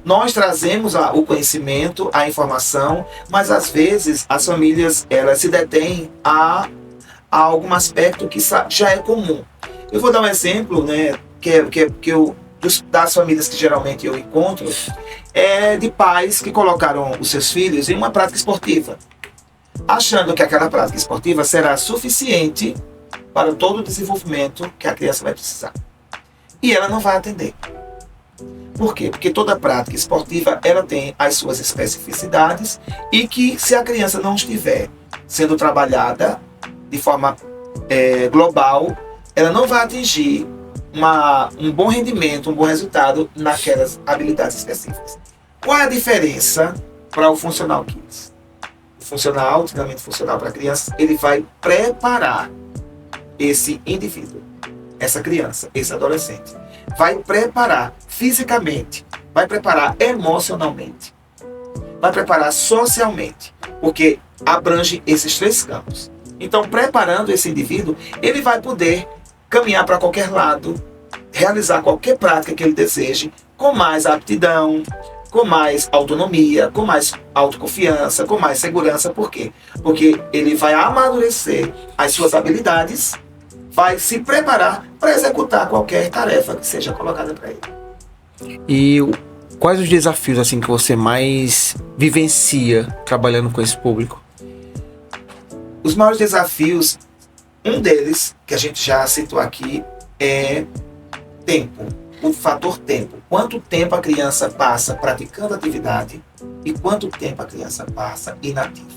Nós trazemos o conhecimento, a informação, mas às vezes as famílias elas se detêm a algum aspecto que já é comum. Eu vou dar um exemplo, das famílias que geralmente eu encontro, de pais que colocaram os seus filhos em uma prática esportiva, achando que aquela prática esportiva será suficiente para todo o desenvolvimento que a criança vai precisar. E ela não vai atender. Por quê? Porque toda prática esportiva ela tem as suas especificidades e que se a criança não estiver sendo trabalhada de forma global, ela não vai atingir um bom rendimento, um bom resultado naquelas habilidades específicas. Qual é a diferença para o Funcional Kids? O treinamento funcional para crianças, ele vai preparar esse indivíduo, essa criança, esse adolescente. Vai preparar fisicamente, vai preparar emocionalmente, vai preparar socialmente, porque abrange esses 3 campos. Então, preparando esse indivíduo, ele vai poder caminhar para qualquer lado, realizar qualquer prática que ele deseje, com mais aptidão, com mais autonomia, com mais autoconfiança, com mais segurança. Por quê? Porque ele vai amadurecer as suas habilidades, vai se preparar para executar qualquer tarefa que seja colocada para ele. E quais os desafios assim que você mais vivencia trabalhando com esse público? Os maiores desafios, um deles, que a gente já citou aqui, é tempo. O fator tempo. Quanto tempo a criança passa praticando atividade e quanto tempo a criança passa inativa.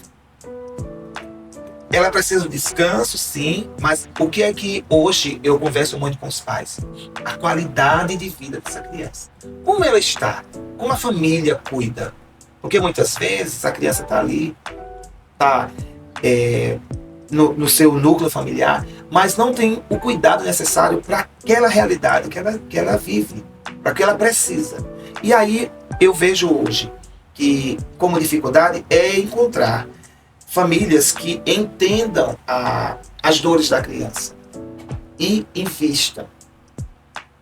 Ela precisa de descanso, sim, mas o que é que hoje eu converso muito com os pais? A qualidade de vida dessa criança. Como ela está? Como a família cuida? Porque muitas vezes a criança está ali, está no seu núcleo familiar, mas não tem o cuidado necessário para aquela realidade que ela vive, para que ela precisa. E aí eu vejo hoje que, como dificuldade, é encontrar famílias que entendam as dores da criança e investam.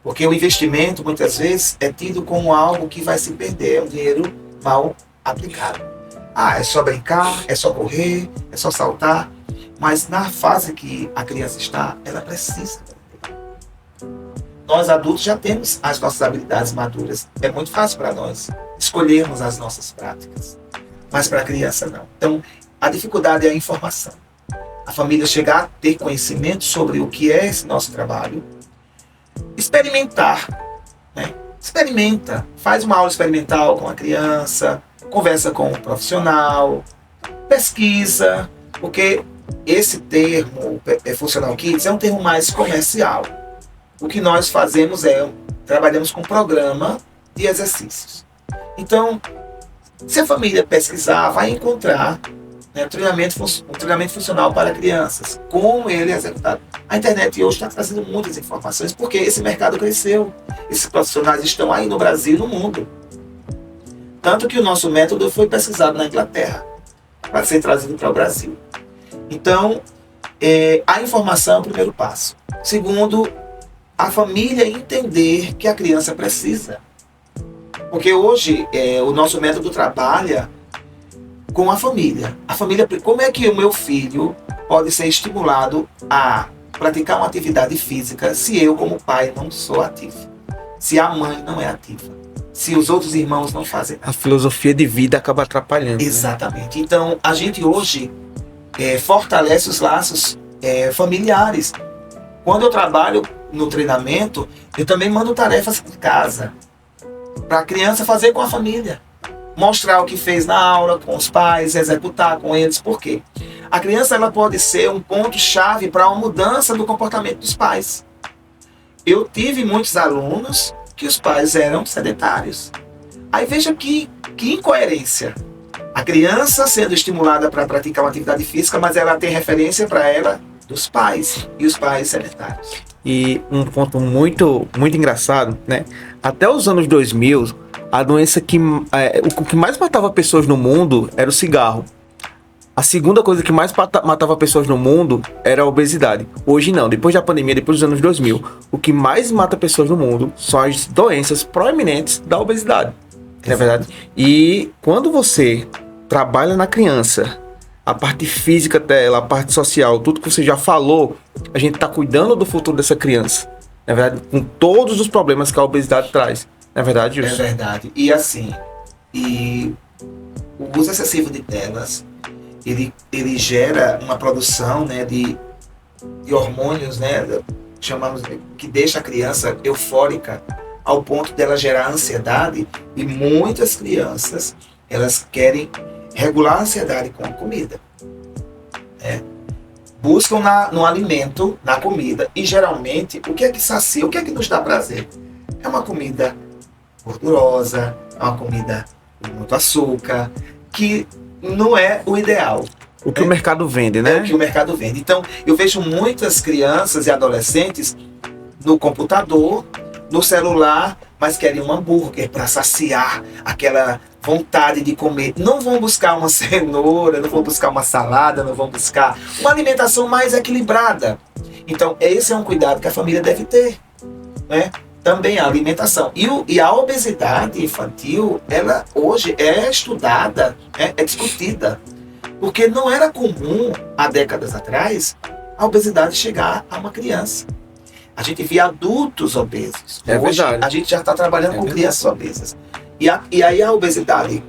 Porque o investimento, muitas vezes, é tido como algo que vai se perder, é um dinheiro mal aplicado. É só brincar, é só correr, é só saltar. Mas na fase que a criança está, ela precisa. Nós adultos já temos as nossas habilidades maduras. É muito fácil para nós escolhermos as nossas práticas. Mas para a criança não. Então, a dificuldade é a informação. A família chegar a ter conhecimento sobre o que é esse nosso trabalho. Experimentar. Né? Experimenta. Faz uma aula experimental com a criança. Conversa com um profissional. Pesquisa. Porque esse termo, Funcional Kids, é um termo mais comercial. O que nós fazemos trabalhamos com programa de exercícios. Então, se a família pesquisar, vai encontrar um treinamento funcional para crianças, como ele é executado. A internet hoje está trazendo muitas informações, porque esse mercado cresceu. Esses profissionais estão aí no Brasil e no mundo. Tanto que o nosso método foi pesquisado na Inglaterra, para ser trazido para o Brasil. Então, a informação é o primeiro passo. Segundo, a família entender que a criança precisa. Porque hoje o nosso método trabalha com a família. Como é que o meu filho pode ser estimulado a praticar uma atividade física se eu, como pai, não sou ativo? Se a mãe não é ativa? Se os outros irmãos não fazem? A filosofia de vida acaba atrapalhando. Exatamente. Né? Então, a gente hoje fortalece os laços familiares. Quando eu trabalho no treinamento, eu também mando tarefas de casa para a criança fazer com a família. Mostrar o que fez na aula com os pais, executar com eles. Por quê? A criança ela pode ser um ponto-chave para uma mudança do comportamento dos pais. Eu tive muitos alunos que os pais eram sedentários. Aí veja que incoerência. A criança sendo estimulada para praticar uma atividade física, mas ela tem referência para ela dos pais, e os pais sedentários. E um ponto muito, muito engraçado, né? Até os anos 2000, a doença o que mais matava pessoas no mundo era o cigarro. A segunda coisa que mais matava pessoas no mundo era a obesidade. Hoje não, depois da pandemia, depois dos anos 2000, o que mais mata pessoas no mundo são as doenças proeminentes da obesidade. Não é verdade? E quando você trabalha na criança, a parte física dela, a parte social, tudo que você já falou, a gente está cuidando do futuro dessa criança. Na verdade, com todos os problemas que a obesidade traz. Não é verdade, Wilson? É verdade. E assim, o uso excessivo de telas, ele gera uma produção, né, de hormônios, né, chamamos, que deixa a criança eufórica ao ponto dela gerar ansiedade, e muitas crianças elas querem regular a ansiedade com a comida. Buscam no alimento, na comida, e geralmente o que é que sacia, o que é que nos dá prazer? É uma comida gordurosa, é uma comida com muito açúcar, que não é o ideal. O que o mercado vende, né? É o que o mercado vende. Então, eu vejo muitas crianças e adolescentes no computador, no celular, mas querem um hambúrguer para saciar aquela vontade de comer. Não vão buscar uma cenoura, não vão buscar uma salada, não vão buscar uma alimentação mais equilibrada. Então, esse é um cuidado que a família deve ter, né? Também a alimentação. E a obesidade infantil, ela hoje é estudada, é discutida. Porque não era comum, há décadas atrás, a obesidade chegar a uma criança. A gente via adultos obesos. É hoje, verdade. A gente já está trabalhando com crianças obesas. E aí a obesidade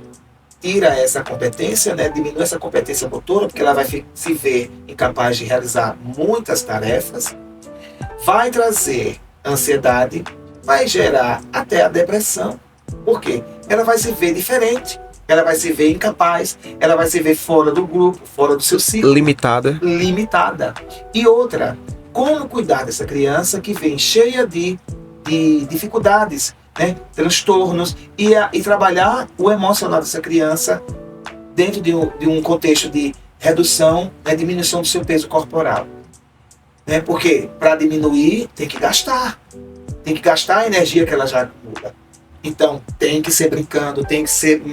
tira essa competência, né, diminui essa competência motora, porque ela vai se ver incapaz de realizar muitas tarefas, vai trazer ansiedade, vai gerar até a depressão. Por quê? Ela vai se ver diferente, ela vai se ver incapaz, ela vai se ver fora do grupo, fora do seu ciclo. Limitada. E outra, como cuidar dessa criança que vem cheia de dificuldades, né, transtornos, e trabalhar o emocional dessa criança dentro de um contexto de redução, né, diminuição do seu peso corporal. Né? Porque para diminuir tem que gastar a energia que ela já acumula. Então tem que ser brincando, tem que ser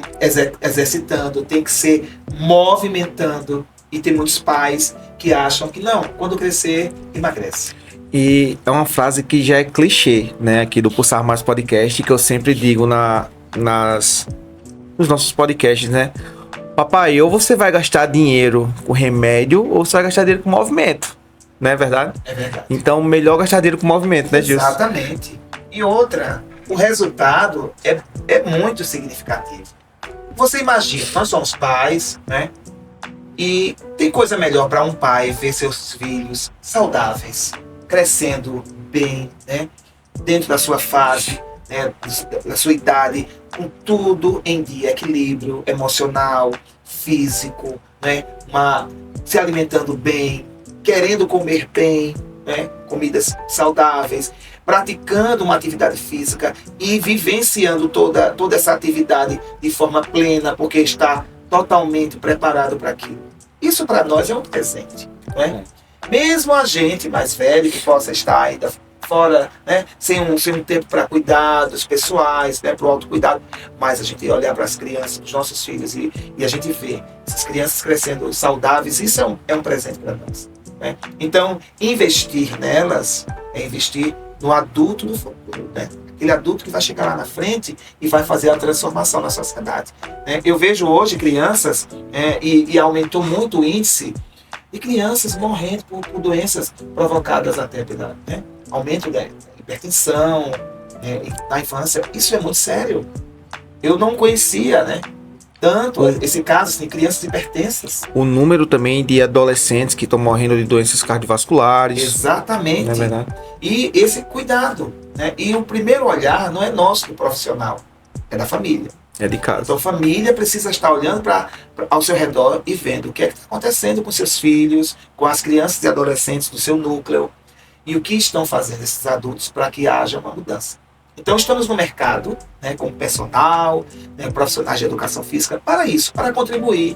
exercitando, tem que ser movimentando. E tem muitos pais que acham que não, quando crescer, emagrece. E é uma frase que já é clichê, né, aqui do Pulsar Mais Podcast, que eu sempre digo nos nossos podcasts, né? Papai, ou você vai gastar dinheiro com remédio, ou você vai gastar dinheiro com movimento. Não é verdade? É verdade. Então, melhor gastar dinheiro com movimento, né, Gilson? Exatamente. E outra, o resultado é muito significativo. Você imagina, nós somos pais, né? E tem coisa melhor para um pai ver seus filhos saudáveis, crescendo bem, né? Dentro da sua fase, né? Da sua idade, com tudo em dia, equilíbrio emocional, físico, né? Se alimentando bem, querendo comer bem, né? Comidas saudáveis, praticando uma atividade física e vivenciando toda essa atividade de forma plena, porque está totalmente preparado para aquilo. Isso para nós é um presente, né? Mesmo a gente mais velho que possa estar ainda fora, né? sem um tempo para cuidados pessoais, né? Para o autocuidado, mas a gente olhar para as crianças, os nossos filhos e a gente vê essas crianças crescendo saudáveis, isso é um presente para nós, né? Então, investir nelas é investir no adulto do futuro, né? Aquele adulto que vai chegar lá na frente e vai fazer a transformação na sociedade, né? Eu vejo hoje crianças, e aumentou muito o índice de crianças morrendo por doenças provocadas até pela, né? Aumento da hipertensão, na infância. Isso é muito sério. Eu não conhecia, né, tanto esse caso de crianças hipertensas. O número também de adolescentes que estão morrendo de doenças cardiovasculares. Exatamente. Não é verdade? E esse cuidado, né? E o primeiro olhar não é nosso, do profissional, é da família. É de casa. Então a família precisa estar olhando ao seu redor e vendo o que é que está acontecendo com seus filhos, com as crianças e adolescentes do seu núcleo, e o que estão fazendo esses adultos para que haja uma mudança. Então estamos no mercado, né, como personal, né, profissionais de educação física, para isso, para contribuir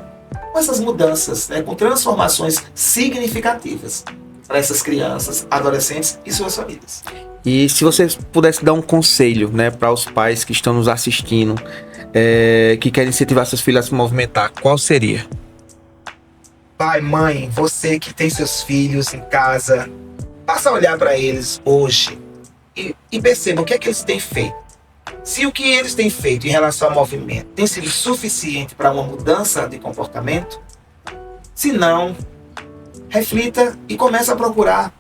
com essas mudanças, né, com transformações significativas para essas crianças, adolescentes e suas famílias. E se você pudesse dar um conselho, né, para os pais que estão nos assistindo, que querem incentivar seus filhos a se movimentar, qual seria? Pai, mãe, você que tem seus filhos em casa, passa a olhar para eles hoje e perceba o que é que eles têm feito. Se o que eles têm feito em relação ao movimento tem sido suficiente para uma mudança de comportamento, se não, reflita e comece a procurar.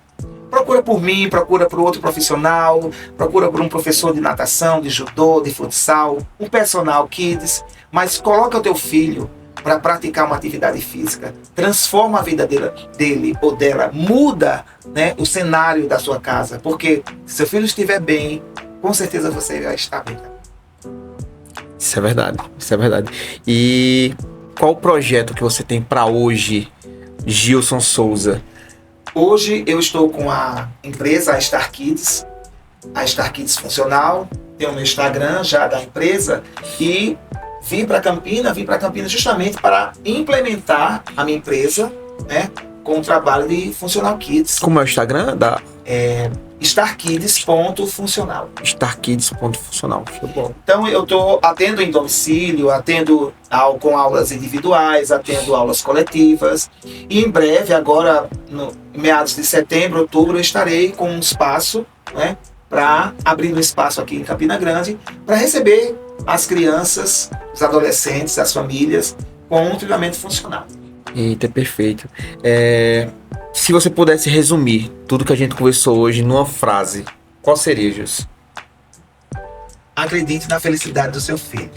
Procura por mim, procura por outro profissional, procura por um professor de natação, de judô, de futsal, um personal kids, mas coloca o teu filho para praticar uma atividade física, transforma a vida dele ou dela, muda, né, o cenário da sua casa, porque se seu filho estiver bem, com certeza você vai estar bem. Isso é verdade, isso é verdade. E qual o projeto que você tem para hoje, Gilson Souza? Hoje eu estou com a empresa, a Star Kids Funcional, tem o meu Instagram já da empresa, e vim para Campinas justamente para implementar a minha empresa, né, com o trabalho de Funcional Kids. Como é o Instagram? starkids.funcional. starkids.funcional. Então eu atendo em domicílio, com aulas individuais, atendo aulas coletivas, e em breve, agora no meados de setembro, outubro, eu estarei com um espaço, né, para abrir um espaço aqui em Campina Grande para receber as crianças, os adolescentes, as famílias com um treinamento funcional. Eita, perfeito. Se você pudesse resumir tudo que a gente conversou hoje numa frase, qual seria, Gilson? Acredite na felicidade do seu filho.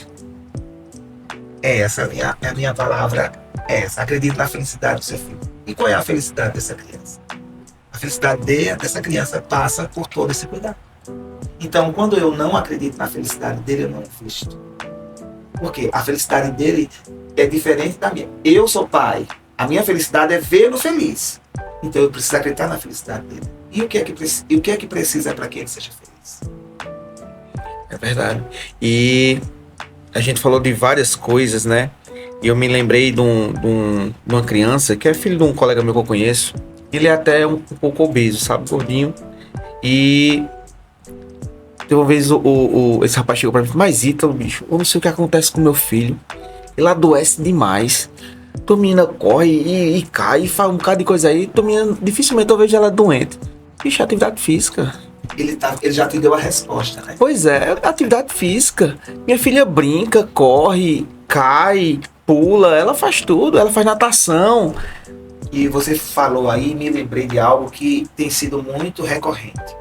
é essa, a minha palavra é essa. Acredite na felicidade do seu filho. E qual é a felicidade dessa criança? A felicidade dessa criança passa por todo esse cuidado. Então, quando eu não acredito na felicidade dele, eu não invisto. Porque a felicidade dele é diferente da minha. Eu sou pai. A minha felicidade é vê-lo feliz. Então, eu preciso acreditar na felicidade dele. E o que é que precisa para que ele seja feliz? É verdade. E a gente falou de várias coisas, né? E eu me lembrei de uma criança que é filho de um colega meu que eu conheço. Ele é até um pouco obeso, sabe? Gordinho. E teve uma vez esse rapaz chegou pra mim e falou: mas Ítalo, bicho, eu não sei o que acontece com meu filho. Ele adoece demais. Tua menina corre e cai e faz um bocado de coisa aí. Tua menina, dificilmente eu vejo ela doente. Bicho, é atividade física. Ele já te deu a resposta, né? Pois é, atividade física. Minha filha brinca, corre, cai, pula, ela faz tudo, ela faz natação. E você falou aí, me lembrei de algo que tem sido muito recorrente.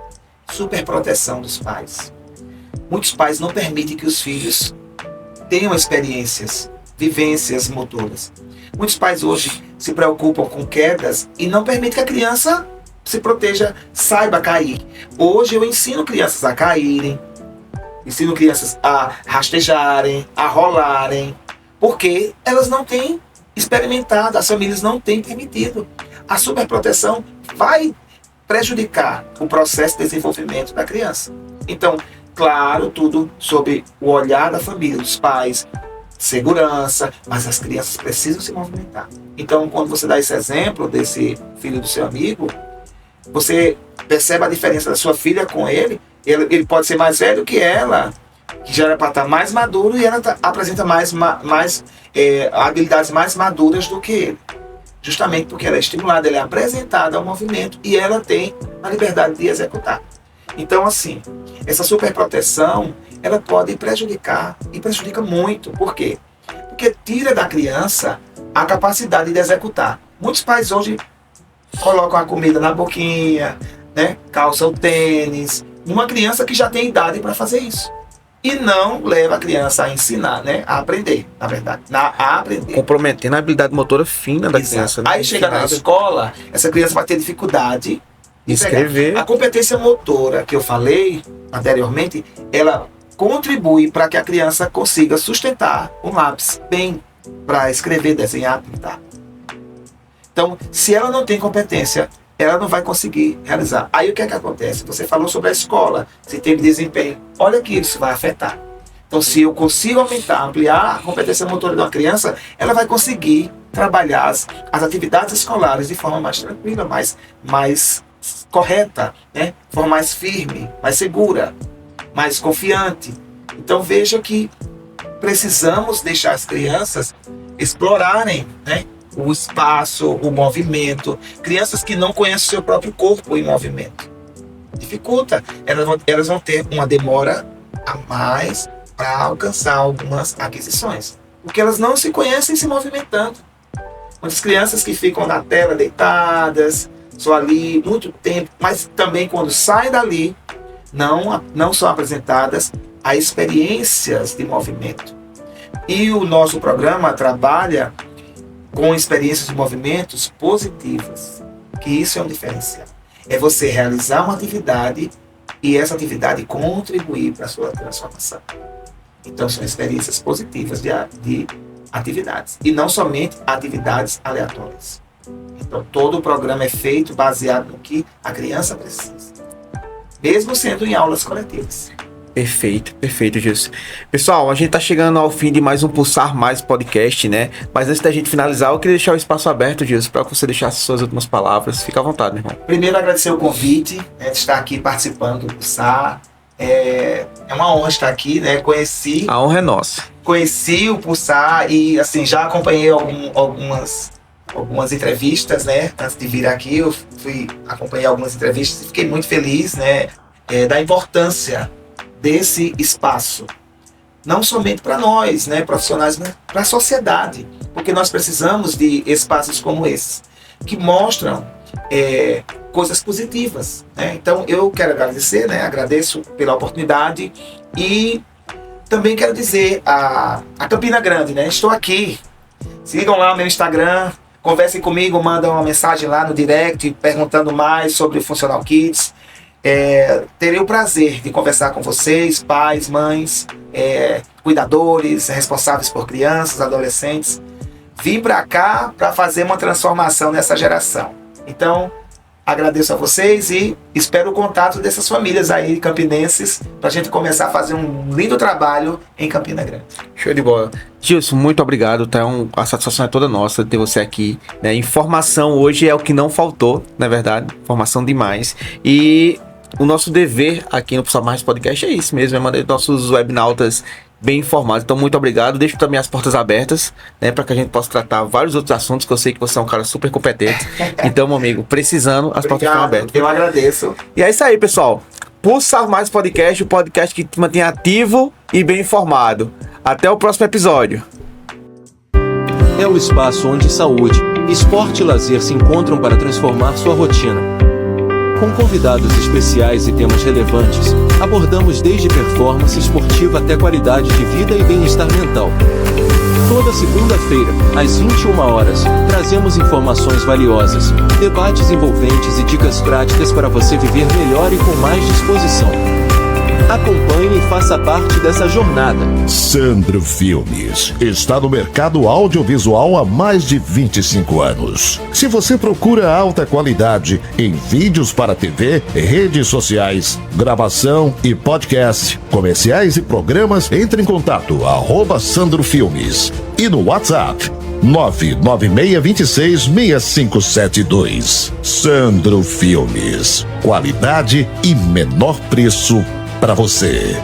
Superproteção dos pais. Muitos pais não permitem que os filhos tenham experiências, vivências motoras. Muitos pais hoje se preocupam com quedas e não permitem que a criança se proteja, saiba cair. Hoje eu ensino crianças a caírem, ensino crianças a rastejarem, a rolarem, porque elas não têm experimentado, as famílias não têm permitido. A superproteção vai prejudicar o processo de desenvolvimento da criança. Então, claro, tudo sob o olhar da família, dos pais, segurança, mas as crianças precisam se movimentar. Então, quando você dá esse exemplo desse filho do seu amigo, você percebe a diferença da sua filha com ele. Ele pode ser mais velho que ela, que já era para estar mais maduro, e ela apresenta mais habilidades mais maduras do que ele. Justamente porque ela é estimulada, ela é apresentada ao movimento e ela tem a liberdade de executar. Então, assim, essa superproteção, ela pode prejudicar, e prejudica muito. Por quê? Porque tira da criança a capacidade de executar. Muitos pais hoje colocam a comida na boquinha, né? Calçam o tênis, numa criança que já tem idade para fazer isso. E não leva a criança a ensinar, né? A aprender, na verdade. A aprender. Comprometendo a habilidade motora fina da criança. Né? Aí chega na escola, essa criança vai ter dificuldade de escrever. A competência motora que eu falei anteriormente, ela contribui para que a criança consiga sustentar um lápis bem para escrever, desenhar, pintar. Então, se ela não tem competência, ela não vai conseguir realizar. Aí o que é que acontece? Você falou sobre a escola, se tem desempenho. Olha que isso vai afetar. Então, se eu consigo aumentar, ampliar a competência motora de uma criança, ela vai conseguir trabalhar as atividades escolares de forma mais tranquila, mais correta, né? De forma mais firme, mais segura, mais confiante. Então, veja que precisamos deixar as crianças explorarem, né? O espaço, o movimento. Crianças que não conhecem o seu próprio corpo em movimento. Dificulta. Elas vão ter uma demora a mais para alcançar algumas aquisições. Porque elas não se conhecem se movimentando. Muitas crianças que ficam na tela deitadas, só ali muito tempo, mas também quando saem dali, não são apresentadas a experiências de movimento. E o nosso programa trabalha com experiências de movimentos positivas, que isso é um diferencial. É você realizar uma atividade e essa atividade contribuir para a sua transformação. Então são experiências positivas de atividades, e não somente atividades aleatórias. Então todo o programa é feito baseado no que a criança precisa, mesmo sendo em aulas coletivas. Perfeito, Gilson. Pessoal, a gente tá chegando ao fim de mais um Pulsar Mais podcast, né? Mas antes da gente finalizar, eu queria deixar o espaço aberto, Gilson, para você deixar as suas últimas palavras. Fica à vontade, meu irmão. Primeiro, agradecer o convite, né, de estar aqui participando do Pulsar. É uma honra estar aqui, né? A honra é nossa. Conheci o Pulsar e, assim, já acompanhei algumas entrevistas, né? Antes de vir aqui, eu fui acompanhar algumas entrevistas e fiquei muito feliz, né? Da importância desse espaço, não somente para nós, né, profissionais, mas para a sociedade, porque nós precisamos de espaços como esse, que mostram coisas positivas, né? Então eu quero agradecer, né, agradeço pela oportunidade e também quero dizer a Campina Grande, né? Estou aqui. Sigam lá o meu Instagram, conversem comigo, mandam uma mensagem lá no direct perguntando mais sobre o Funcional Kids. Terei o prazer de conversar com vocês, pais, mães, cuidadores, responsáveis por crianças, adolescentes. Vim para cá para fazer uma transformação nessa geração. Então, agradeço a vocês e espero o contato dessas famílias aí campinenses para a gente começar a fazer um lindo trabalho em Campina Grande. Show de bola. Gilson, muito obrigado, tá? A satisfação é toda nossa de ter você aqui, né? Informação hoje é o que não faltou, na verdade, informação demais. E o nosso dever aqui no Pulsar Mais Podcast é isso mesmo, é manter nossos webnautas bem informados. Então, muito obrigado. Deixo também as portas abertas, né, para que a gente possa tratar vários outros assuntos, que eu sei que você é um cara super competente. Então, meu amigo, precisando, as portas estão abertas. Eu agradeço. E é isso aí, pessoal. Pulsar Mais Podcast, o podcast que te mantém ativo e bem informado. Até o próximo episódio. É o espaço onde saúde, esporte e lazer se encontram para transformar sua rotina. Com convidados especiais e temas relevantes, abordamos desde performance esportiva até qualidade de vida e bem-estar mental. Toda segunda-feira, às 21 horas, trazemos informações valiosas, debates envolventes e dicas práticas para você viver melhor e com mais disposição. Acompanhe e faça parte dessa jornada. Sandro Filmes está no mercado audiovisual há mais de 25 anos. Se você procura alta qualidade em vídeos para TV, redes sociais, gravação e podcast, comerciais e programas, entre em contato @Sandro Filmes e no WhatsApp 996266572. Sandro Filmes, qualidade e menor preço para você.